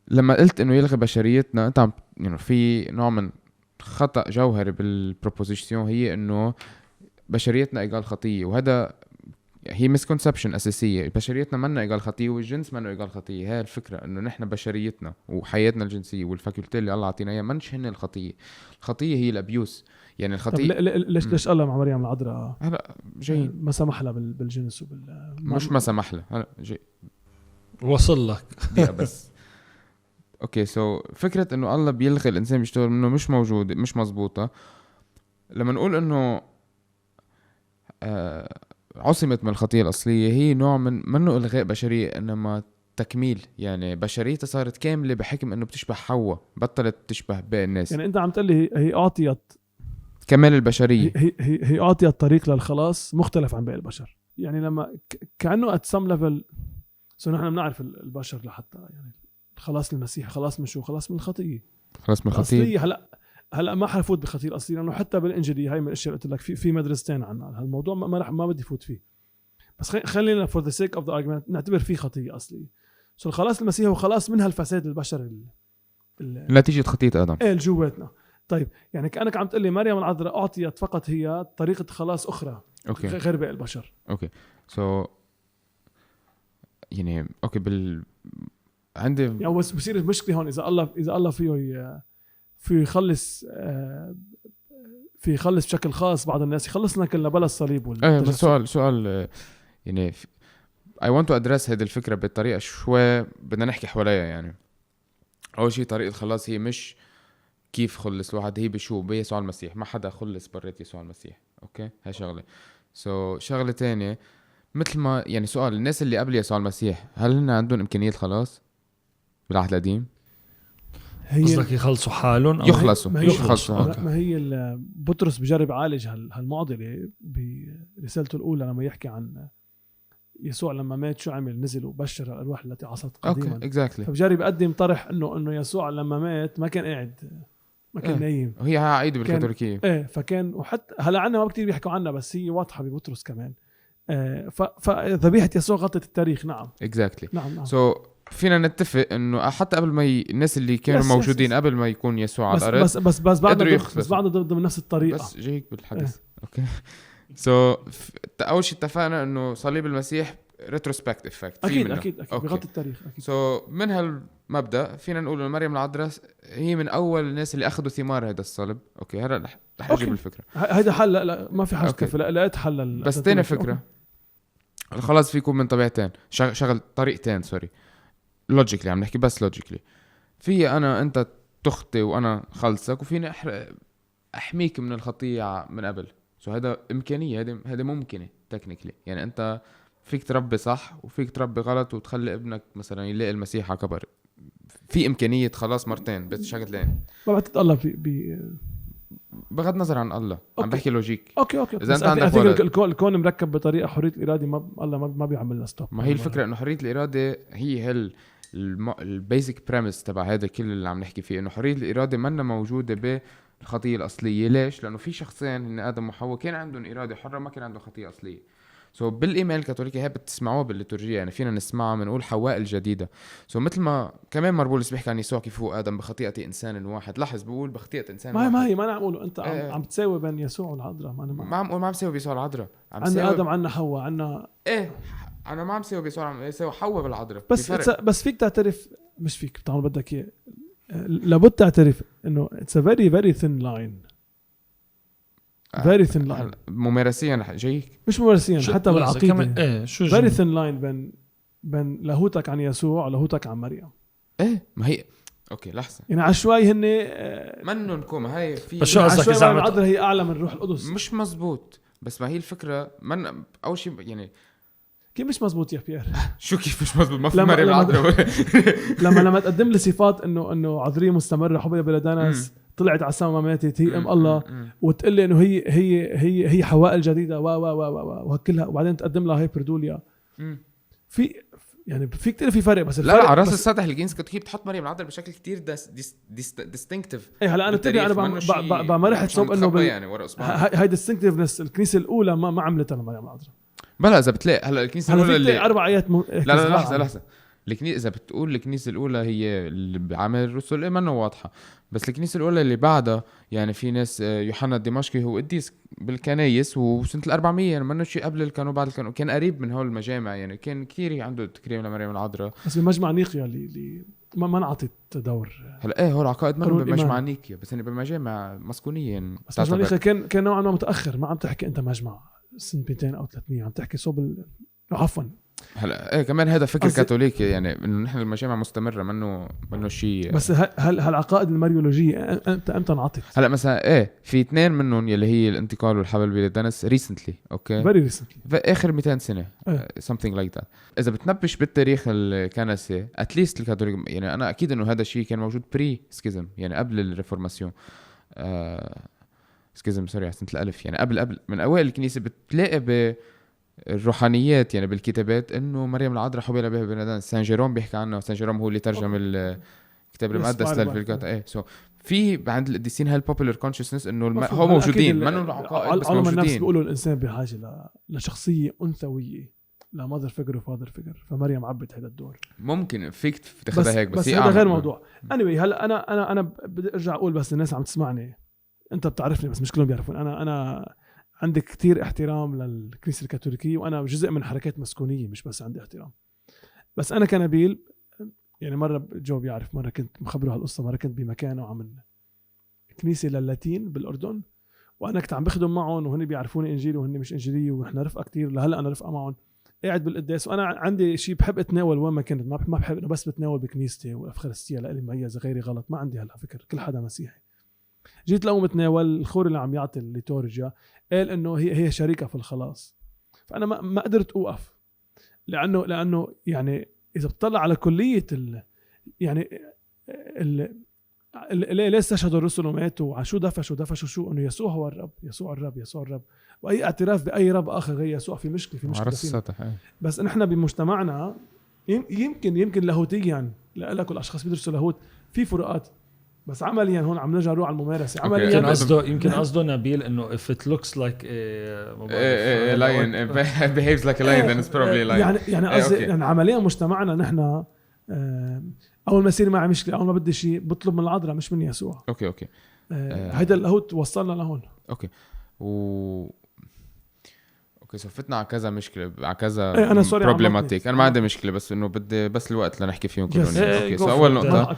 لما قلت انه يلغي بشريتنا انت يعني في نوع من خطأ جوهري بالبروبوزيشن، هي انه بشريتنا ايجال خطيه، وهذا هي مسكونسبشن أساسية. بشريتنا منا إيجال خطية والجنس منا إيجال خطية. هاي الفكرة إنه نحن بشريتنا وحياتنا الجنسية والفاكولتي اللي الله عطينا إياه منش هن الخطية. الخطية هي الأبيوس يعني. الخطية ليش الله مع مريم العذراء هلا جاي ما سمح لها بالجنس مش ما سمح لها. هلا جاي وصل لك بس أوكي فكرة إنه الله بيلغي الإنسان بيشتغل منه مش موجودة، مش مزبوطة. لما نقول إنه عصمت من الخطية الأصلية، هي نوع منه إلغاء بشرية إنما تكميل. يعني بشريتها صارت كاملة بحكم إنه بتشبه حواء، بطلت تشبه باقي الناس. يعني أنت عم تقلي هي أعطيت كمال البشرية، هي أعطيت طريق للخلاص مختلف عن باقي البشر. يعني لما كأنه at some level نحن بنعرف البشر لحتى يعني خلاص المسيح خلاص من شو؟ خلاص من الخطية، خلاص من الخطية. هلا ما حفوت بخطير الاصلي لانه حتى بالانجيليه هاي من الاشياء قلت لك في مدرستين عن هالموضوع ما بدي فوت فيه، بس خلينا for the sake of the argument نعتبر فيه خطيه اصلي. الخلاص المسيح هو خلاص من هالفساد البشر نتيجه خطيه ادم جواتنا. طيب يعني كانك عم تقول لي مريم العذراء اعطيت فقط هي طريقه خلاص اخرى غير باقي البشر. اوكي يعني اوكي عندي يعني بصير المشكله هون اذا الله في يخلص بشكل خاص بعض الناس، يخلصنا كلنا بلا الصليب بس سؤال يعني I want to address هذه الفكرة بطريقة شوي بدنا نحكي حواليها. يعني أول شيء طريقة الخلاص هي مش كيف خلص الواحد، هي بشو بيسوع المسيح. ما حدا خلص بريت يسوع المسيح. أوكي هاي شغلة. شغلة تانية مثل ما يعني سؤال الناس اللي قبل يسوع المسيح هل هن عندهم إمكانية خلاص بالعهد القديم؟ قصدك يخلصوا حالهم أو يخلصوا ما هي بطرس بجرب يعالج هالمعضلة برسالته الأولى لما يحكي عن يسوع لما مات شو عمل؟ نزل وبشر الأرواح التي عصت قديما. exactly. فبجرب يقدم طرح إنه يسوع لما مات ما كان قاعد، ما كان نايم. وهي عقيدة بالكاثوليكية فكان وحتى هلا عنا ما كتير بيحكوا عنها بس هي واضحة ببطرس كمان. فذبيحة يسوع غطت التاريخ. نعم exactly. نعم. فينا نتفق انه حتى قبل ما الناس اللي كانوا موجودين قبل ما يكون يسوع على الارض بس بعد ضد نفس الطريقه. بس جايك بالحدث. اوكي اول شيء اتفقنا انه صليب المسيح ريتروسبكت افكت اكيد بغطي التاريخ اكيد. من هالمبدا فينا نقول ان مريم العذراء هي من اول الناس اللي اخذوا ثمار هذا الصلب. اوكي هلا رح اجيب الفكره. هذا حل. لا ما في حاجه كيف لقيت حل. بس تاني فكره خلاص في يكون من طبيعتين شغل طريقتين. سوري لوجيكلي عم نحكي بس لوجيكلي. في انا انت تخطي وانا خلصك، وفيني احميك من الخطية من قبل. هذا امكانية، هذا ممكنة تكنيكلي. يعني انت فيك تربي صح وفيك تربي غلط وتخلي ابنك مثلا يلاقي المسيح على كبر. في امكانية خلاص مرتين بشغلتين. ما بتتطلب بغض النظر عن الله، عم بحكي لوجيك. اوكي اذا انت عندك ولد، الكون مركب بطريقه حريه الاراده، الله ما بيعمل لها ستوب. ما هي الفكره انه حريه الاراده هي البيزك بريمس تبع هذا كل اللي عم نحكي فيه، انه حريه الاراده منا موجوده بالخطيه الاصليه. ليش؟ لانه في شخصين ان ادم وحواء كان عندهم اراده حره، ما كان عندهم خطيه اصليه. بالايمان الكاثوليكي هي بتسمعوها بالليتورجية، يعني فينا نسمعها بنقول حواء الجديده. مثل ما كمان مربولس بيحكي عن يسوع كيف هو ادم بخطيئه انسان واحد. لاحظ بقول بخطيئه انسان واحد. ما هي ما نقوله انت عم تساوي بين يسوع والعذراء. ما عم بساوي بيسوع العذراء، عندنا ادم عندنا حواء عندنا انا ما عم ساوي بيسوع، عم ساوي حواء بالعذراء. بس فيك تعترف، مش فيك بتعمل بدك اياه، لابد تعترف انه it's a very very thin line. very thin line ممارسيا جايك، مش ممارسيا حتى بالعقيدة. شو very thin line بين لاهوتك عن يسوع ولاهوتك عن مريم. ما هي اوكي لحظة، يعني عشوائي هن منن كوم هاي في بس شو قصدك اذا عم العذراء هي اعلى من روح القدس؟ مش مزبوط. بس ما هي الفكرة من اول شيء يعني كيف مش مزبوط يا بيير؟ شو كيف مش مزبوط؟ ما في مريم العذراء. لما تقدم لي صفات انه عذرية مستمرة حبيبة بلدانس طلعت على السما ما ماتت، هي ام الله، وتقول لي انه هي حواء الجديده وكلها، وبعدين تقدم لها هي بردوليا. في يعني في كتير في فرق. بس لا على راس السطح الجينز كنت بتحط مريم العذراء بشكل كتير ديستنكتيف. ايه هلا انا بتدري انا ما رحت صوب انه يعني هاي ديستنكتيفنس الكنيسه الاولى ما عملتها لمريم العذراء. بلا اذا بتلاقي هلا الكنيسه الاولى اللي 4 ايات لا لحظه الكنيسه اذا بتقول الكنيسه الاولى هي اللي بعمل الرسل ما واضحه. بس الكنيسه الاولى اللي بعدها يعني في ناس يوحنا الدمشقي هو قديس بالكنايس وسنه 400 يعني منه شيء قبل الكانوا بعد الكانوا، كان قريب من هول المجامع يعني كان كثير عنده تكريم لمريم العذراء. بس بمجمع نيقيا اللي ما انعطت دور هلا هول عقائد ما بمجمع نيقيا بس يعني بمجامع مسكونيه يعني. بس مجمع نيقيا كان نوعا ما متاخر. ما عم تحكي انت مجمع سنه 200 او 300، عم تحكي صوب عفوا. هلا كمان هذا فكر كاثوليكي يعني انه نحن المجامع مستمره منه شيء. بس هل العقائد الماريولوجيه امتى انعطت؟ هلا مثلا في 2 منهم يلي هي الانتقال والحبل بلدانس ريسنتلي اوكي فيري ريسنتلي اخر 200 سنه something like that. اذا بتنبش بالتاريخ الكنسي اتليست الكاثوليك يعني انا اكيد انه هذا الشيء كان موجود بري سكيزم يعني قبل الريفورماسيون سكيزم سوري سنه الالف يعني قبل من اوائل الكنيسه بتلاقي الروحانيات يعني بالكتابات انه مريم العذراء حبل بها بنادان. سان جيروم بيحكي عنه، سان جيروم هو اللي ترجم الكتاب المقدس للفيلغاتا. في عند القديسين هالبوبولار كونشسنس انه هو موجودين منو العقائد بس موجودين. الناس بيقولوا الانسان بحاجه لشخصيه انثويه لا ماذر فيجر وفادر فيجر، فمريم عبت هذا الدور. ممكن فيك تاخذها هيك بس هذا غير موضوع. anyway هلا انا بدي ارجع اقول بس الناس عم تسمعني، انت بتعرفني بس مش كلهم بيعرفون. انا عندي كتير احترام للكنيسة الكاثوليكية وأنا جزء من حركات مسكونية، مش بس عندي احترام. بس أنا كنبيل يعني مرة جو بيعرف، مرة كنت مخبره هالقصة، مرة كنت بمكان وعمل كنيسة للاتين بالأردن وأنا كنت عم بخدم معهم وهن بيعرفوني إنجيل وهن مش إنجيلية وإحنا رفقة كتير. لهلأ أنا رفقة معهم قاعد بالقداس وأنا عندي شيء بحب أتناول وين ما كنت. ما بحب إنه بس بتناول بكنيستي والأفخارستية لإلي مميزة غيري غلط، ما عندي هالفكر. كل حدا مسيحي. جيت لو متناول الخور اللي عم يعطي الليتورجيا قال انه هي شريكه في الخلاص. فانا ما قدرت اوقف لانه يعني اذا بتطلع على كليه يعني ليه استشهدوا الرسل وماتوا على شو دفشوا شو انه يسوع هو الرب، يسوع الرب. واي اعتراف باي رب اخر غير يسوع في مشكله بس نحن بمجتمعنا يمكن لاهوتيا لك الاشخاص بيدرسوا لاهوت في فروقات، بس عمليا هون عم نرجع نروح على الممارسه. عمليا يمكن قصده نبيل انه if it looks like a lion behaves like a lion then it's probably a lion. يعني قصدي يعني عمليا مجتمعنا نحن اول ما يصير معي مشكله اول ما بدي شيء بطلب من العذراء مش من يسوع. اوكي هيدا اللاهوت وصلنا لهون. اوكي صفتنا على كذا مشكله على كذا بروبلماتيك. انا ما عندي مشكله بس انه بدي بس الوقت لنحكي فيهم كلهم. اوكي اول نقطه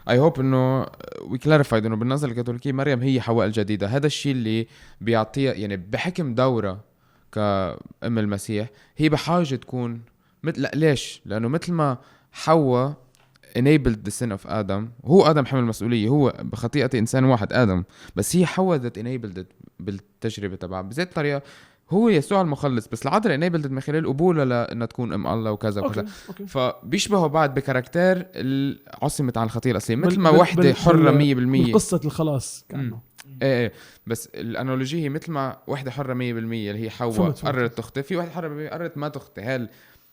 اي هوب انه وي كلاريفايد انه بالنظر الكاثوليكي مريم هي حواء الجديده. هذا الشيء اللي بيعطيها يعني بحكم دورها كأم المسيح هي بحاجه تكون مثل ليش؟ لانه مثل ما حواء enabled the sin of آدم. هو آدم حمل المسؤولية، هو بخطيئة إنسان واحد آدم، بس هي حوّدت enabled بالتجربة تبعها بذات الطريقة. هو يسوع المخلص، بس العذراء enabled من خلال قبولها لأنها تكون أم الله وكذا وكذا. أوكي. فبيشبهوا بعض بكاركتير عصمت عن الخطيئة الأصلية، مثل ما وحدة حرة 100% قصة الخلاص كأنه. ايه بس الانالوجيه هي مثل ما وحده حره 100% اللي هي حواء قررت تخطي، في وحده حره قررت ما تخطي. هل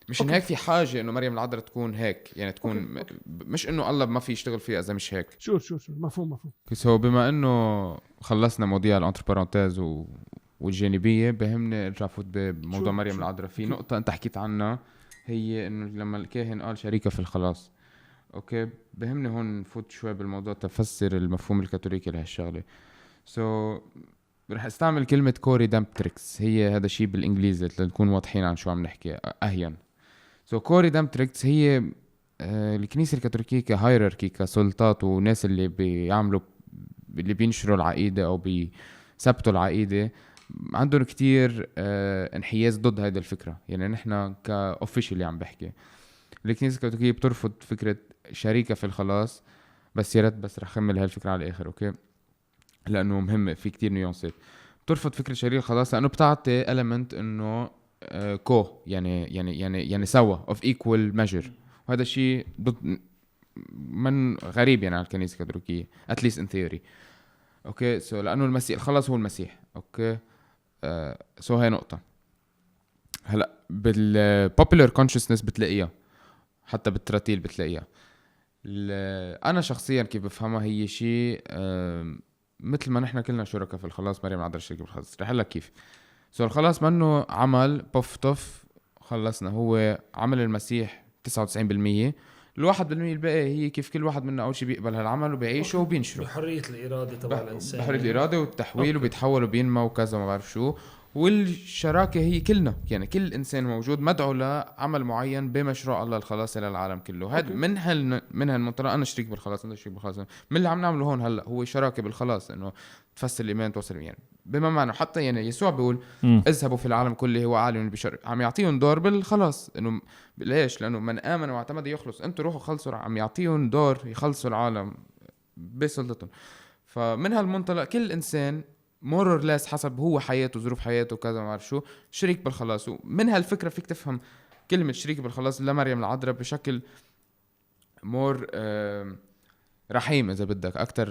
مش إن هيك في حاجه انه مريم العذراء تكون هيك، يعني تكون مش انه الله ما في يشتغل فيها اذا مش هيك. شو مفهوم. سو بما انه خلصنا مواضيع الانتر بارانتيز والجانبيه، بهمني ارجع فوت بموضوع مريم العذراء. في نقطه انت حكيت عنها، هي انه لما الكاهن قال شريكه في الخلاص. اوكي، بهمني هون نفوت شوي بالموضوع تفسر المفهوم الكاثوليكي لهالشغله. رح استعمل كلمة كوري دامبتريكس، هي هذا الشيء بالإنجليزي لنكون واضحين عن شو عم نحكي أهين. كوري دامبتريكس هي الكنيسة الكاثوليكية كهايراركي، كسلطات وناس اللي بيعملوا اللي بينشروا العقيدة أو بيثبتوا العقيدة، عندهم كتير انحياز ضد هذه الفكرة. يعني نحن كأوفيشال اللي عم بحكي، الكنيسة الكاثوليكية بترفض فكرة شريكة في الخلاص. بس يا ريت بس رح أكمل هالفكرة على الآخر، أوكي، لأنه مهم، في كتير نيونسات. بترفض فكرة شريك خلاص لأنه بتعطي element إنه يعني سوا of equal measure، وهذا الشيء ضد من غريب يعني على الكنيسة الكاثوليكية at least in theory. أوكي، لأنه المسيح الخلاص هو المسيح. أوكي، هاي نقطة. هلا بالpopular consciousness بتلاقيها، حتى بالتراتيل بتلاقيها. أنا شخصيا كيف بفهمها هي شيء مثل ما نحن كلنا شركاء في الخلاص، مريم العذراء شريكة بالخلاص. رح لك كيف. الخلاص منه عمل بوف طف خلصنا، هو عمل المسيح 99%، 1% الباقي هي كيف كل واحد منا أول شيء بيقبل هالعمل وبيعيشه وبينشره بحرية الإرادة تبع الإنسان، بحرية الإرادة والتحويل، وبيتحول وبينمى وكذا ما بعرف شو. والشراكة هي كلنا، يعني كل إنسان موجود مدعو لعمل معين بمشروع الله الخلاص للعالم كله. هذا من هالمنطلق أنا شريك بالخلاص، أنت شريك بالخلاص. من اللي عم نعمله هون هلأ هو شراكة بالخلاص، إنه تفسر الإيمان توصل يعني بما معنى. حتى يعني يسوع بيقول اذهبوا في العالم كله هو عالم بشر، عم يعطيهم دور بالخلاص. إنه ليش؟ لأنه من آمن واعتمد يخلص. أنتوا روحوا خلصوا، عم يعطيهم دور يخلصوا العالم بسلطتهم. فمن هالمنطلق كل إنسان more or less حسب هو حياته ظروف حياته كذا ما أعرف شو شريك بالخلاص. ومن هالفكرة فيك تفهم كلمة شريك بالخلاص لمريم العذراء بشكل more رحيم إذا بدك أكتر،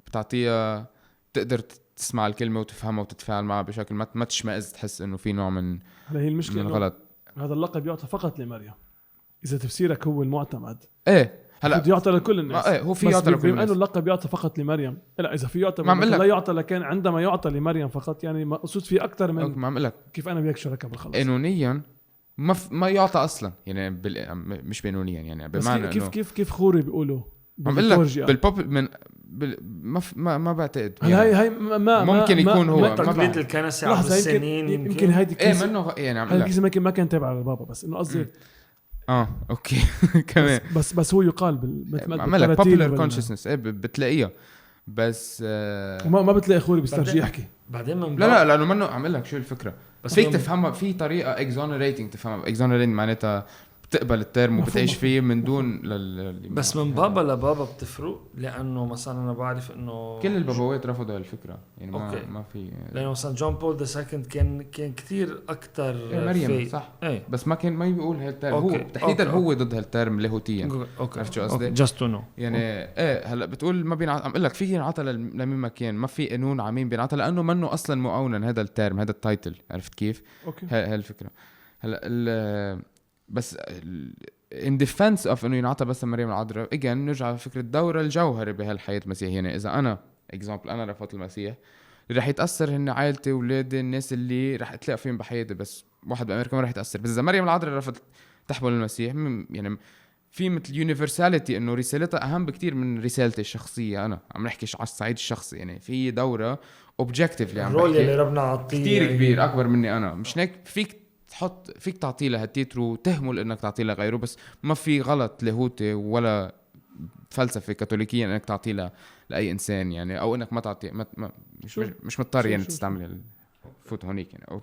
بتعطيها تقدر تسمع الكلمة وتفهمها وتتفاعل معها بشكل ما تشمئز، تحس إنه في نوع من هي المشكلة من غلط. هذا اللقب يعطى فقط لمريم إذا تفسيرك هو المعتمد. إيه هلا يعطى لكل الناس. هو في يعطى لكل الناس. بما انه اللقب يعطى فقط لمريم، لا اذا في يعطى لا يعطى، لكن عندما يعطى لمريم فقط يعني مقصود في اكثر من ما عم لك كيف انا وياك شركاء بالخلاص. قانونيا ما يعطى اصلا، يعني مش قانونيا يعني بمعنى كيف كيف خوري بيقولوا بالبوب من ما بعتقد يعني هاي ما ممكن يكون هو تقليد الكنسة عبر السنين يمكن هيدي ايه منه يعني عم لك ما كان تابع للبابا، بس انه قصدي اوكي كمان بس هو يقال عملك popular consciousness بتلاقيها، بس ما بتلاقي خوري بيسترجي يحكي بعدين لا لانه منه عم لك شو الفكره. بس فيك تفهمها في طريقه exonerating تفهمها. exonerating معناتها بتقبل الترم وبتعيش فيه من دون بس من بابا لبابا بتفرق، لانه مثلا انا بعرف انه كل البابوات رفضوا هالفكره يعني ما في، لانه مثلا جون بول ذا سكند كان كتير اكتر مريم صح بس ما يقول هالترم. هو تحديدا هو ضد هالترم لاهوتيا. عرفت شو قصدي؟ جاست تو نو يعني هلا بتقول ما بينعطى، عم اقول لك في ينعطى لمين ما كان، ما في قانون عمين بينعطى لانه منه اصلا مؤونا هذا الترم هذا التايتل. عرفت كيف؟ هالفكره. هلا بس in defense of انه ينعطى بس مريم العذراء again نرجع لفكره الدور الجوهري بهالحياه المسيح. يعني اذا انا example انا رفضت المسيح، اللي رح يتاثر هن عائلتي واولادي، الناس اللي رح اتلاقى فيهم بحياتي، بس واحد بامريكا ما رح يتاثر. بس اذا مريم العذراء رفضت تحمل المسيح، يعني في مثل يونيفرساليتي انه رسالتها اهم بكتير من رسالتي الشخصيه. انا عم نحكي على الصعيد الشخصي، يعني في دوره اوبجكتيفلي عم الرول اللي ربنا عطيه كتير كبير اكبر مني انا. مش هيك فيك تعطي لها التيتر وتهمل انك تعطي لها غيره، بس ما في غلط لاهوتي ولا فلسفه كاثوليكيه انك تعطي لها لاي انسان يعني، او انك ما تعطي مش مضطر يعني تستعمل الفوت هونيك يعني او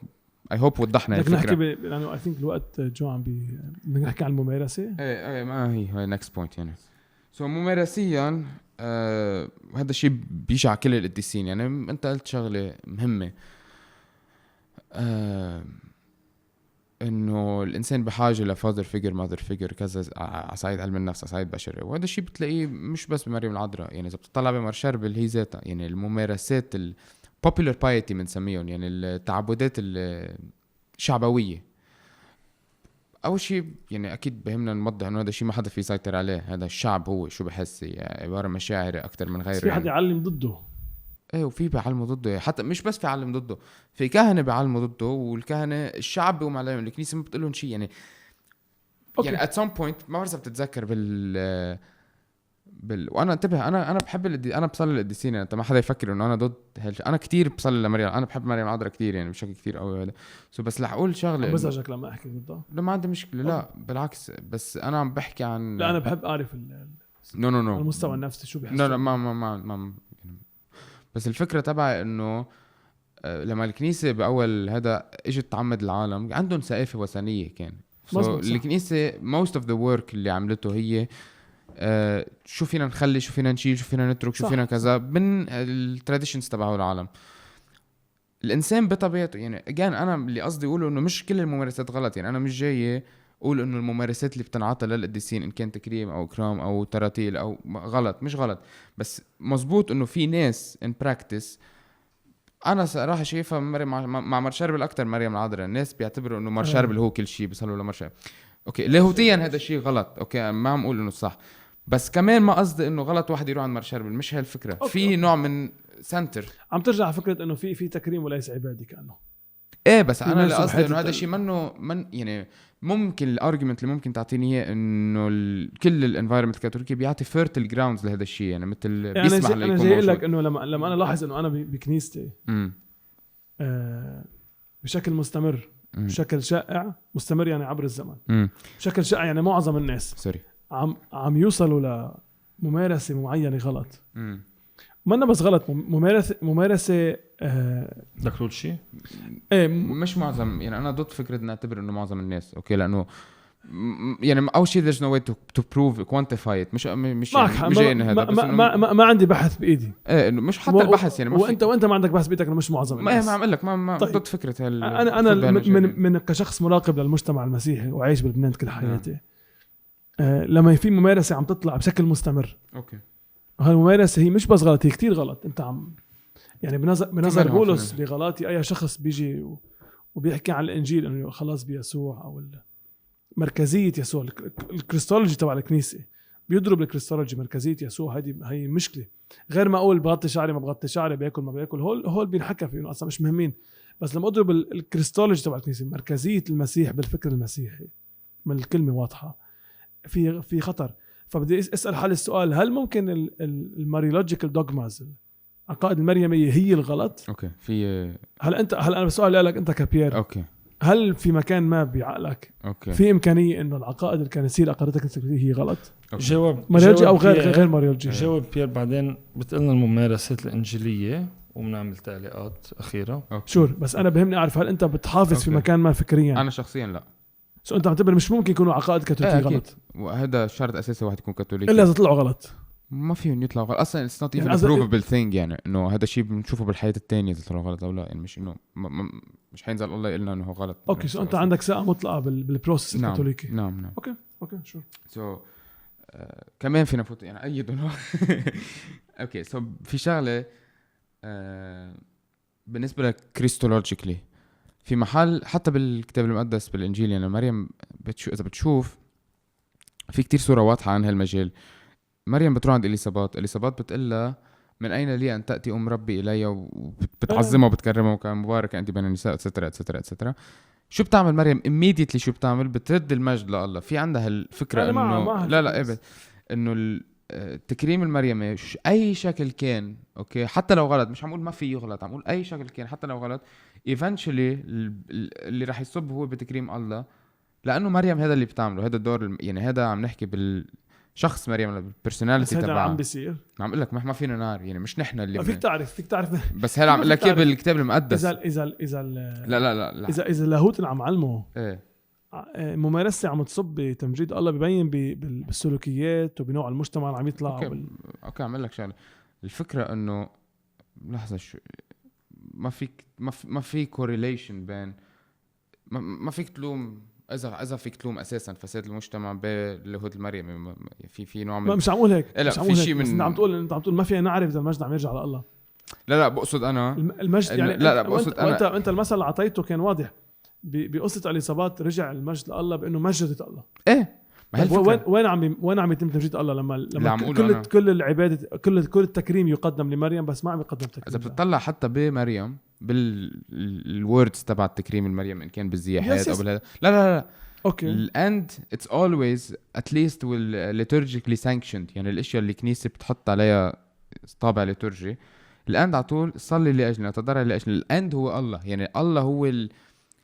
اي هوب وضحنا بدك نحكي الفكره. لانه اي ثينك الوقت جو عم بدنا نحكي عن الممارسه. ايه ما هي نكست بوينت يعني. سو ممارسيا هذا الشيء بيجي على كل القديسين. يعني انت قلت شغله مهمه، انه الانسان بحاجه لفاذر فيجر ماذر فيجر كذا على صعيد علم النفس، على صعيد بشري. وهذا الشيء بتلاقيه مش بس بمريم العذراء. يعني اذا بتطلع بمار شربل هي ذاتها، يعني الممارسات البوبولار بايتي بنسميهم، يعني التعبدات الشعبويه. اول شيء يعني اكيد بهمنا نوضح انه هذا الشيء ما حدا في يسيطر عليه. هذا الشعب هو شو بحس، يعني عباره مشاعري اكثر من غيره. في حد يعلم ضده. ايه وفي بيعلموا ضده، حتى مش بس بيعلم ضده، في كهنه بيعلموا ضده. والكهنه الشعب بيقوم عليهم، الكنيسه ما بتقول لهم شيء يعني. يعني at some point ما بعرف بتتذكر وانا انتبه، انا بحب انا بصلي للقديسين. يعني انت ما حدا يفكر انه انا ضد انا كتير بصلي لمريم. انا بحب مريم العذراء كتير يعني بشكل كتير قوي هذا. بس رح اقول شغله بزعجك لما احكي ضده؟ لا ما عندي مشكله، لا بالعكس. بس انا عم بحكي عن لا انا بحب اعرف نو المستوى النفسي شو بيحس. لا ما بس الفكره تبعي انه لما الكنيسه باول هذا اجت تعمد العالم عندهم ثقافه وثنيه كان. الكنيسه most of the work اللي عملته هي شو فينا نخلي، شو فينا نشيل، شو فينا نترك، شو فينا كذا من التراديشنز تبعه العالم. الانسان بطبيعته يعني انا اللي قصدي اقوله انه مش كل الممارسات غلط. يعني انا مش جاي اقول انه الممارسات اللي بتنعطى للقديسين ان كان تكريم او اكرام او تراتيل او غلط، مش غلط. بس مزبوط انه في ناس ان براكتس. انا صراحه شايفها مع مرشربل اكتر مريم العذراء. الناس بيعتبروا انه مرشربل هو كل شيء، بيصلوا لمرشربل. اوكي لاهوتيا هذا الشيء غلط، اوكي ما عم اقول انه صح، بس كمان ما قصدي انه غلط واحد يروح عند مرشربل، مش هالفكره. في نوع من سنتر عم ترجع فكره انه في تكريم وليس عبادي كانه. ايه بس انا اللي قصدي انه هذا الشيء من يعني ممكن الارجيومنت اللي ممكن تعطيني اياه انه كل الانفايرمنت الكاثوليكي بيعطي فيرتل جراوندز لهذا الشيء. يعني مثل يعني بيسمح لي يكون انا جاي موجود. لك انه لما انا لاحظ انه انا بكنيستي بشكل مستمر بشكل شائع مستمر يعني عبر الزمن بشكل شائع يعني معظم الناس سوري عم يوصلوا لممارسه معينه غلط. ما أنا بس غلط ممارسه بدك تقول شيء ايه مش معظم. يعني انا ضد فكره ان اعتبر انه معظم الناس اوكي، لانه يعني اول شيء there's no way to prove quantify it. مش يعني هذا بس ما عندي بحث بايدي. ايه انه مش حتى البحث يعني وانت ما عندك بحث بايدك انه مش معظم الناس. ما عم اقول لك ما طيب. ضد فكره انا من كشخص مراقب للمجتمع المسيحي وعايش بلبنان كل حياتي لما في ممارسه عم تطلع بشكل مستمر اوكي هالممارسه هي مش بس غلط، هي كتير غلط. انت عم يعني بنظر بولس بغلطي اي شخص بيجي وبيحكي عن الانجيل انه خلاص بيسوع او مركزيه يسوع الكريستولوجي تبع الكنيسه بيضرب الكريستولوجي مركزيه يسوع. هي مشكله. غير ما اقول بغطي شعري ما بغطي شعري، باكل ما باكل، هول بينحكى فيه انه اصلا مش مهمين. بس لما اضرب الكريستولوجي تبع الكنيسه مركزيه المسيح بالفكر المسيحي من الكلمه واضحه في خطر. فبدي اسال حالي السؤال، هل ممكن الماريولوجيكال دوغماز العقائد المريميه هي الغلط؟ اوكي في هل انا بسؤال لك انت كبيير، اوكي هل في مكان ما بعقلك اوكي في امكانيه انه العقائد الكنسيه عقيدتك هي غلط؟ جاوب ماريولوجي او غير ماريولوجي. جاوب بيير بعدين بتقلنا الممارسات الانجيليه وبنعمل تعليقات اخيره. شور بس انا بهمني اعرف هل انت بتحافظ في مكان ما فكريا؟ انا شخصيا لا. سو انت معتبر مش ممكن يكونوا عقائد كاثوليكيه غلط؟ وهذا شرط اساسي واحد يكون كاثوليكي الا اذا طلعوا غلط. ما فيهم يطلعوا غلط اصلا. it's not even يعني a provable thing. يعني انه هذا الشيء بنشوفه بالحياه الثانيه اذا طلعوا غلط او لا. يعني مش انه مش حينزل الله يقول لنا انه غلط. اوكي سو انت عندك ثقه مطلقه بالبروسيس الكاثوليكي. نعم اوكي شور. سو كمان فينا نفوت يعني ايضا اوكي سو في شغله بالنسبه لكريستولوجيكلي في محل حتى بالكتاب المقدس بالانجيل. يعني مريم اذا بتشوف في كتير صوره واضحه عن هالمجال. مريم بتروح عند إليصابات بتقلها من أين لي أن تأتي أم ربي إلي، وبتعظمها وبتكرمها وكان مبارك أنت بين النساء etc. شو بتعمل مريم immediately؟ شو بتعمل؟ بترد المجد لله. في عندها الفكرة إنه لا إنه التكريم المريمي أي شكل كان أوكي حتى لو غلط، مش عم أقول ما في يغلط، عم أقول أي شكل كان حتى لو غلط eventually اللي راح يصب هو بتكريم الله، لأنه مريم هذا اللي بتعمله. هذا الدور يعني هذا عم نحكي شخص مريم بس البرسوناليتي هذا عم تبعها. بيصير. عم اقول لك ما فينا نار يعني مش نحن اللي فيك تعرف بس هلا عم اقول لك اياه بالكتاب المقدس. اذا لا اذا اللاهوت اللي عم علمه ايه ممارسة عم تصب بتمجيد الله، ببين بالسلوكيات وبنوع المجتمع اللي عم يطلع. اوكي عم لك شغله. الفكره انه لحظه شو ما في كوريليشن بين ما فيك تلوم اذا فيك تلوم اساسا فساد المجتمع باللاهوت المريمي. في نوع من مش عم اقول هيك. لا في شيء من انت عم تقول ما فينا نعرف اذا المجد عم يرجع على الله. لا بقصد انا المجد يعني لا بقصد انا انت المثل اللي اعطيته كان واضح بقصة اليصابات. رجع المجد لله بانه مجدت الله. ايه ما هي وين عم يتم تمجيد الله لما كل العباده كل التكريم يقدم لمريم، بس ما عم يقدم تكريم. اذا بتطلع حتى بمريم بالوردز تبع التكريم المريم ان كان بالزياحات او بالهذا لا اوكي الاند اتس اولويز اتليست liturgically sanctioned. يعني الاشياء اللي الكنيسه بتحط عليها طابع ليتورجي الاند على طول صلي لاجلنا تضرع لاجلنا. الاند هو الله، يعني الله هو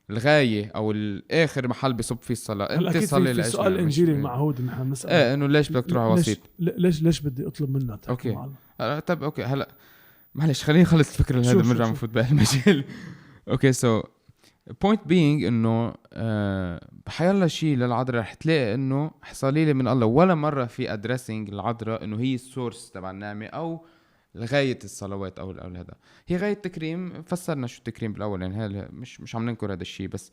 الغايه او الاخر محل بيصب فيه الصلاه. انت صلي لاجلنا. في السؤال الانجيلي المعهود نحن بنسال انه ليش بدك تروح وسيط؟ ليش بدي اطلب منك اوكي طب اوكي هلا معلش خليني نخلص الفكره هذا بنرجع بنفوت بهالمجال. اوكي سو point being انه بحيالله شيء للعذراء رح تلاقي انه حصليلي من الله ولا مره في ادريسنج العذراء انه هي السورس تبع النعمه او غايه الصلوات او هذا. هي غايه التكريم. فسرنا شو التكريم بالاول يعني هذا مش عم ننكر هذا الشيء، بس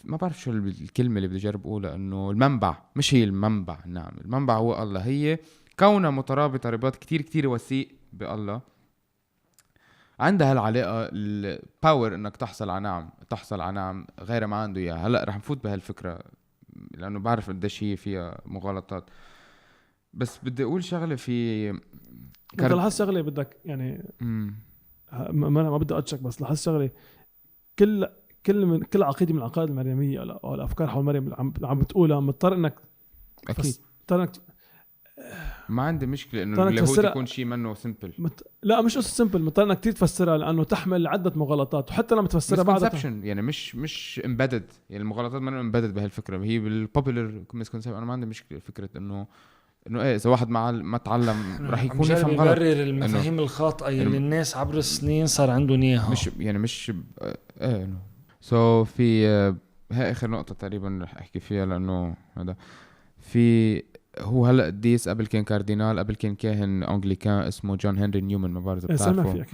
ما بعرف شو الكلمه اللي بدي اجرب اقولها انه المنبع مش هي المنبع. نعم المنبع هو الله. هي كونها مترابطه رباط كتير وثيق بالله عندها هالعلاقه الباور انك تحصل على نعم غير ما عنده اياها. هلا رح نفوت بهالفكره لانه بعرف قديش هي فيها مغالطات، بس بدي اقول شغله في انت لاحظ شغله بدك يعني ما بدي اتشك، بس لاحظ شغله كل عقيده من العقائد المريميه او الافكار حول مريم عم بتقولها مضطر انك اكيد ما عندي مشكله انه اللاهوت يكون شيء منه سمبل. لا مش سمبل، مضطر انك كثير تفسرها لانه تحمل عده مغالطات، وحتى لما تفسرها بعدها يعني مش امبيدد. يعني المغالطات ما امبيدد بهالفكره. هي بالبوبولار مسكونسبت. انا ما عندي مشكله فكره انه ايه اذا واحد ما تعلم راح يكون يفهم غلط. يبرر المفاهيم الخاطئه اللي الناس عبر السنين صار عندهم اياها. مش سو في هاي اخر نقطه تقريبا رح احكي فيها لانه هذا في هو هلا قديس قبل كان كاردينال قبل كان كاهن انجليكان اسمه جون هنري نيومان. ما بعرف بتعرفه.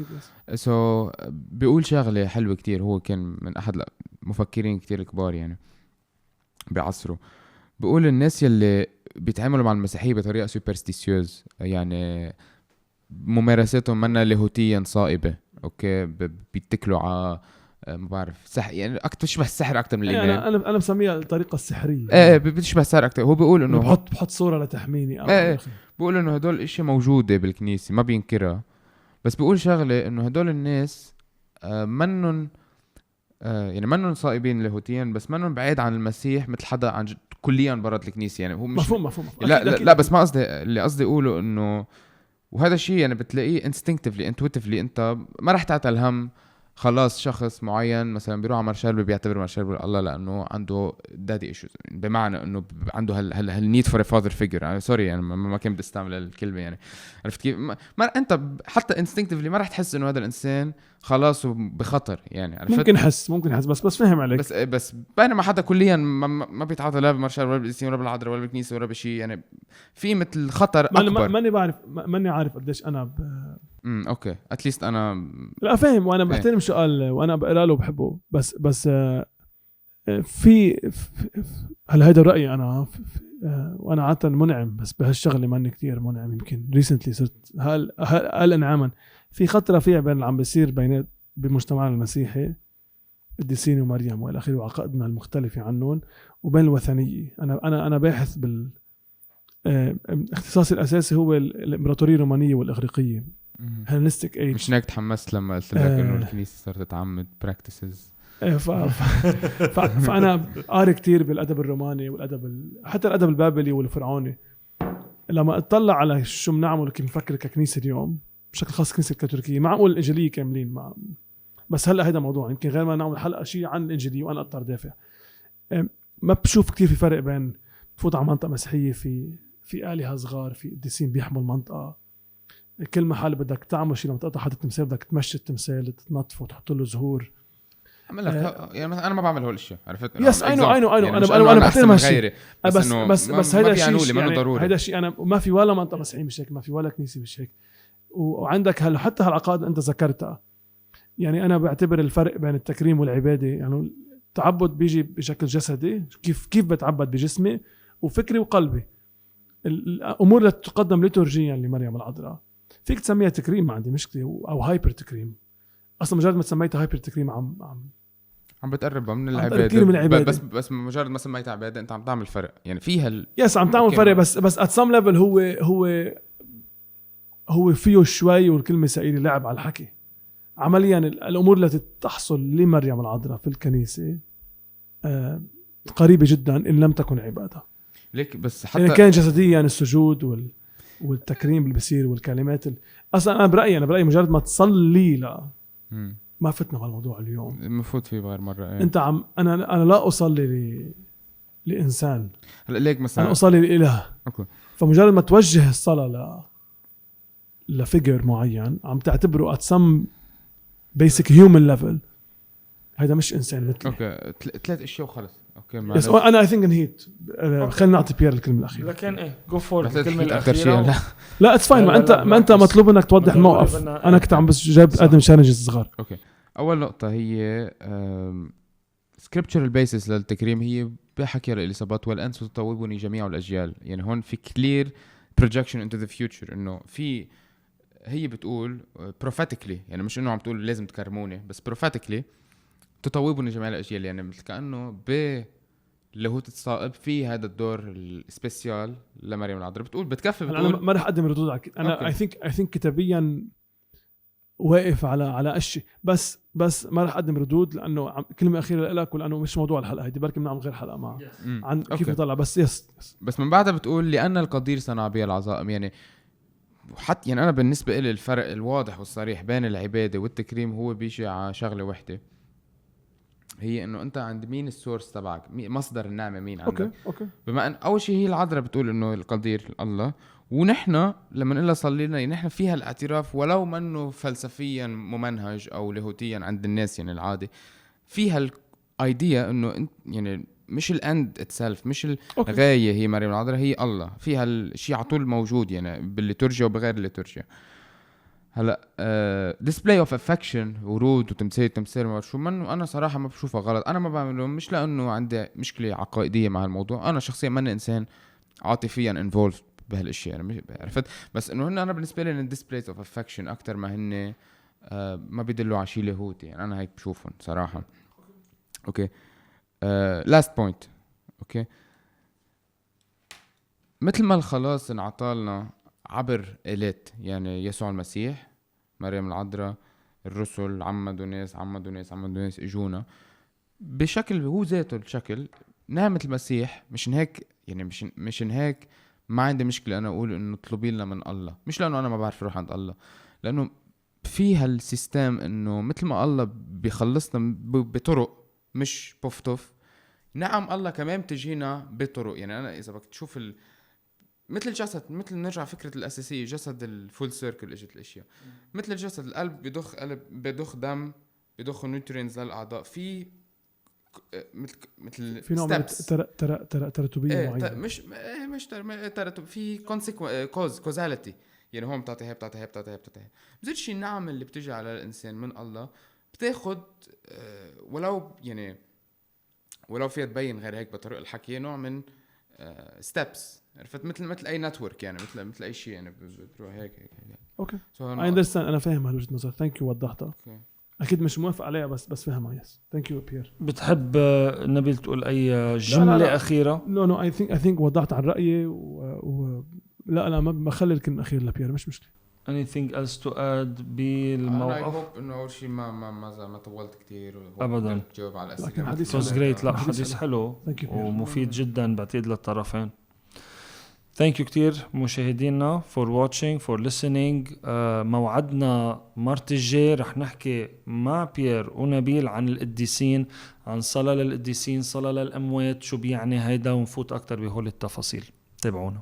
سو بيقول شغله حلوه كتير. هو كان من احد المفكرين كتير كبار يعني بعصره. بيقول الناس يلي بيتعاملوا مع المسيحيه بطريقه سوبرستيسيوز يعني ممارساتهم منها لاهوتيا صائبه. اوكي بيتكلوا على ما بعرف سحر يعني اكثر شبه السحر اكثر من الايمان. انا بسميها الطريقه السحريه. بتشبه السحر اكثر. هو بيقول انه بحط صوره لتحميني بيقول انه هدول اشياء موجوده بالكنيسه ما بينكرها، بس بيقول شغله انه هدول الناس منن يعني منن صائبين لاهوتيا، بس منن بعيد عن المسيح مثل حدا عن كليا برات الكنيسه. يعني هو مش مفهوم لا بس ما قصدي اللي قصدي اقوله انه وهذا الشيء يعني بتلاقيه intuitively انت ما رح تعتل هم خلاص شخص معين مثلا بيروح على مارشال بيعتبر مارشال الله لانه عنده دادي ايشوز، بمعنى انه عنده هالنيد فور فاذر فيجر. يعني سوري يعني ما كان بدي استعمل الكلمه يعني عرفت كيف. ما انت حتى انستنكتيفلي ما راح تحس انه هذا الانسان خلاص بخطر يعني عرفت. ممكن حس بس فهم عليك. بس بينما حدا كليا ما بيتعاطى لا بمارشال ولا بالاسلام ولا بالعذراء ولا بالكنيسه ولا بشيء يعني في مثل خطر اكبر. ماني عارف قديش انا اوكي اتليست انا لا فاهم وانا بحترم سؤال وانا بقرا له وبحبه، بس في هل هذا رايي انا وانا عاده منعم، بس بهالشغله ماني كتير منعم. يمكن ريسنتلي صرت هل انعاما في خط رفيع بين اللي عم بيصير بينات بمجتمعنا المسيحي القديسين ومريم والى اخره وعقائدنا المختلفه عنهم وبين الوثنيه. انا باحث اختصاصي الاساسي هو الامبراطوريه الرومانيه والاغريقيه هلنستيك ايج. مش هيك تحمست لما قلت لك انه الكنيسه صارت تعمد براكتسز. فانا قاري كتير بالادب الروماني والادب حتى الادب البابلي والفرعوني. لما اطلع على شو بنعمل كيف نفكر ككنيسه اليوم بشكل خاص الكنيسه الكاثوليكيه، ما اقول الانجيليه كاملين بس هلا هذا موضوع يمكن غير ما نعمل حلقه شيء عن الانجيليه وانا اضطر دافع. ما بشوف كتير في فرق بين تفوت على منطقة مسيحية في آلهة صغار، في قديسين بيحموا المنطقة. كل محل بدك تعمل شيء لما تقطع حتى التمثال بدك تمشي التمثال تنظفه وتحط له زهور. عمل لك يعني انا ما بعمل هول الاشياء، عرفت؟ يس اي نو يعني انا بحترم هالشيء، بس هيدا الشيء يعني هيدا الشيء انا ما في ولا منطقة مسيحية مش هيك، ما في ولا كنيسة مش هيك. وعندك حتى هالعقائد انت ذكرتها. يعني انا بعتبر الفرق بين التكريم والعبادة، يعني التعبد بيجي بشكل جسدي، كيف بتعبد بجسمي وفكري وقلبي. الامور اللي تقدم ليتورجيا لمريم العذراء فيك تسميها تكريم، ما عندي مشكله، او هايبر تكريم. اصلا مجرد ما سميتها هايبر تكريم عم بتقربها من العباده، بس مجرد ما سميتها عباده انت عم تعمل فرق، يعني فيها يس عم تعمل فرق، بس at some level هو فيه شوي، والكلمه ثقيله، لعب على الحكي. عمليا الامور التي تحصل لمريم العذراء في الكنيسه قريبه جدا ان لم تكن عباده. ليك بس حتى يعني كان جسديا السجود والتكريم اللي بيصير والكلمات اصلا انا برايي مجرد ما تصلي لا ما فتنا بالموضوع اليوم، المفروض فيه غير مره انت انا لا اصلي لانسان، هلا ليك مثلا انا اصلي لاله. اوكي. فمجرد ما توجه الصلاه لفيجر معين عم تعتبره at some basic human level، هذا مش انسان مثلي. اوكي 3 اشياء وخلص. اوكي بس انا اي ثينك انهيت. خلينا نعطي بيير الكلمه الاخيره. لكن ايه جو فور الكلمه الاخيره. لا اتس فاين، ما انت مطلوب انك توضح الموقف. انا كنت عم بس جايب اقدم تشالنجز صغار. اوكي. اول نقطه هي scriptural basis للتكريم، هي بحكي الإصابات والأنس تطوبني جميع الأجيال. يعني هون في clear projection into the future، إنه في هي بتقول prophetically، يعني مش إنه عم تقول لازم تكرموني، بس prophetically تطوبني جميع الأجيال. يعني مثل كأنه لاهوت الصائب في هذا الدور السبيسيال لمريم العذراء. بتقول بتكفي، بتقول أنا ما رح أقدم ردود على أنا I think كتابيا واقف على أشي، بس ما رح أقدم ردود لأنه كلمة أخيرة لك، ولأنه مش موضوع الحلقة هيدي، بركي بنعمل غير حلقة مع عن كيف يطلع. بس بس من بعدها بتقول لأن القدير صنع بي العظائم. يعني حتى يعني أنا بالنسبة لي الفرق الواضح والصريح بين العبادة والتكريم هو بيجي على شغلة واحدة، هي انه انت عند مين السورس تبعك، مصدر النعمه مين عندك. أوكي. بما ان اول شيء هي العذراء بتقول انه القدير الله، ونحن لما نقول صلينا نحن فيها الاعتراف ولو منه فلسفيا ممنهج او لاهوتيا عند الناس يعني العادي، فيها الايديا انه يعني مش الاند اتسلف، مش الغايه هي مريم العذراء، هي الله. فيها الشيء على طول موجود يعني بالليتورجيا وبغير الليتورجيا. هلا display of affection، ورود وتمثيل شو منه، انا صراحه ما بشوفها غلط. انا ما بعمله مش لانه عندي مشكله عقائديه مع الموضوع، انا شخصيا ماني انسان عاطفيا involved بهالاشياء، انا مش عرفت، بس انه انا بالنسبه لي displays of affection اكثر ما هن ما بيدلوا على شيء لاهوتي. يعني انا هيك بشوفهم صراحه. اوكي last point. اوكي مثل ما الخلاص انعطالنا عبر إلات، يعني يسوع المسيح، مريم العذراء، الرسل عمدوا ناس اجونا بشكل هو ذاته الشكل نعمة المسيح. مش هيك يعني مش هيك ما عندي مشكلة أنا أقول إنه اطلبي لنا من الله، مش لأنه أنا ما بعرف أروح عند الله، لأنه في هالسيستم إنه مثل ما الله بيخلصنا بطرق مش بوفتوف، نعم الله كمان بتجينا بطرق. يعني أنا إذا بدك تشوف مثل الجسد، مثل نرجع فكرة الأساسية جسد الفول سيركل، إجت الأشياء مثل الجسد، القلب بيضخ دم، بيضخ نيوترينز للأعضاء، في مثل في نوع ترتبية معينة، مش ترتب، في كوزاليتي. يعني هون بتعطي بزيد شيء النعم اللي بتجي على الإنسان من الله بتاخد ولو فيها تبين غير هيك بطريقة الحكي نوع من ستيبس، عرفت؟ مثل اي نتورك، يعني مثل اي شيء، يعني بتروح هيك. اوكي اي اندرستاند، انا فاهم هالوجهة نظر. ثانك يو وضحتها. اكيد مش موافق عليها بس فهمها. يس ثانك يو بيير. بتحب نبيل تقول اي جمله لا. اخيره؟ نو اي ثينك وضحت عن رايي لا ما بخلي الكلمه الاخيره لبيير، مش مشكله. anything else to add بالموقف؟ انه اول شيء ما طولت كتير ابدا، جاوب على الاسئله. حديث great. لا حديث حلو ومفيد جدا بعتقد للطرفين. ثانك يو كتير مشاهدينا for watching for listening. موعدنا مرت الجاي رح نحكي مع بيير ونبيل عن القديسين، عن صلاة للقديسين، صلاة للأموات، شو بيعني هيدا، ونفوت أكتر بهول التفاصيل. تابعونا.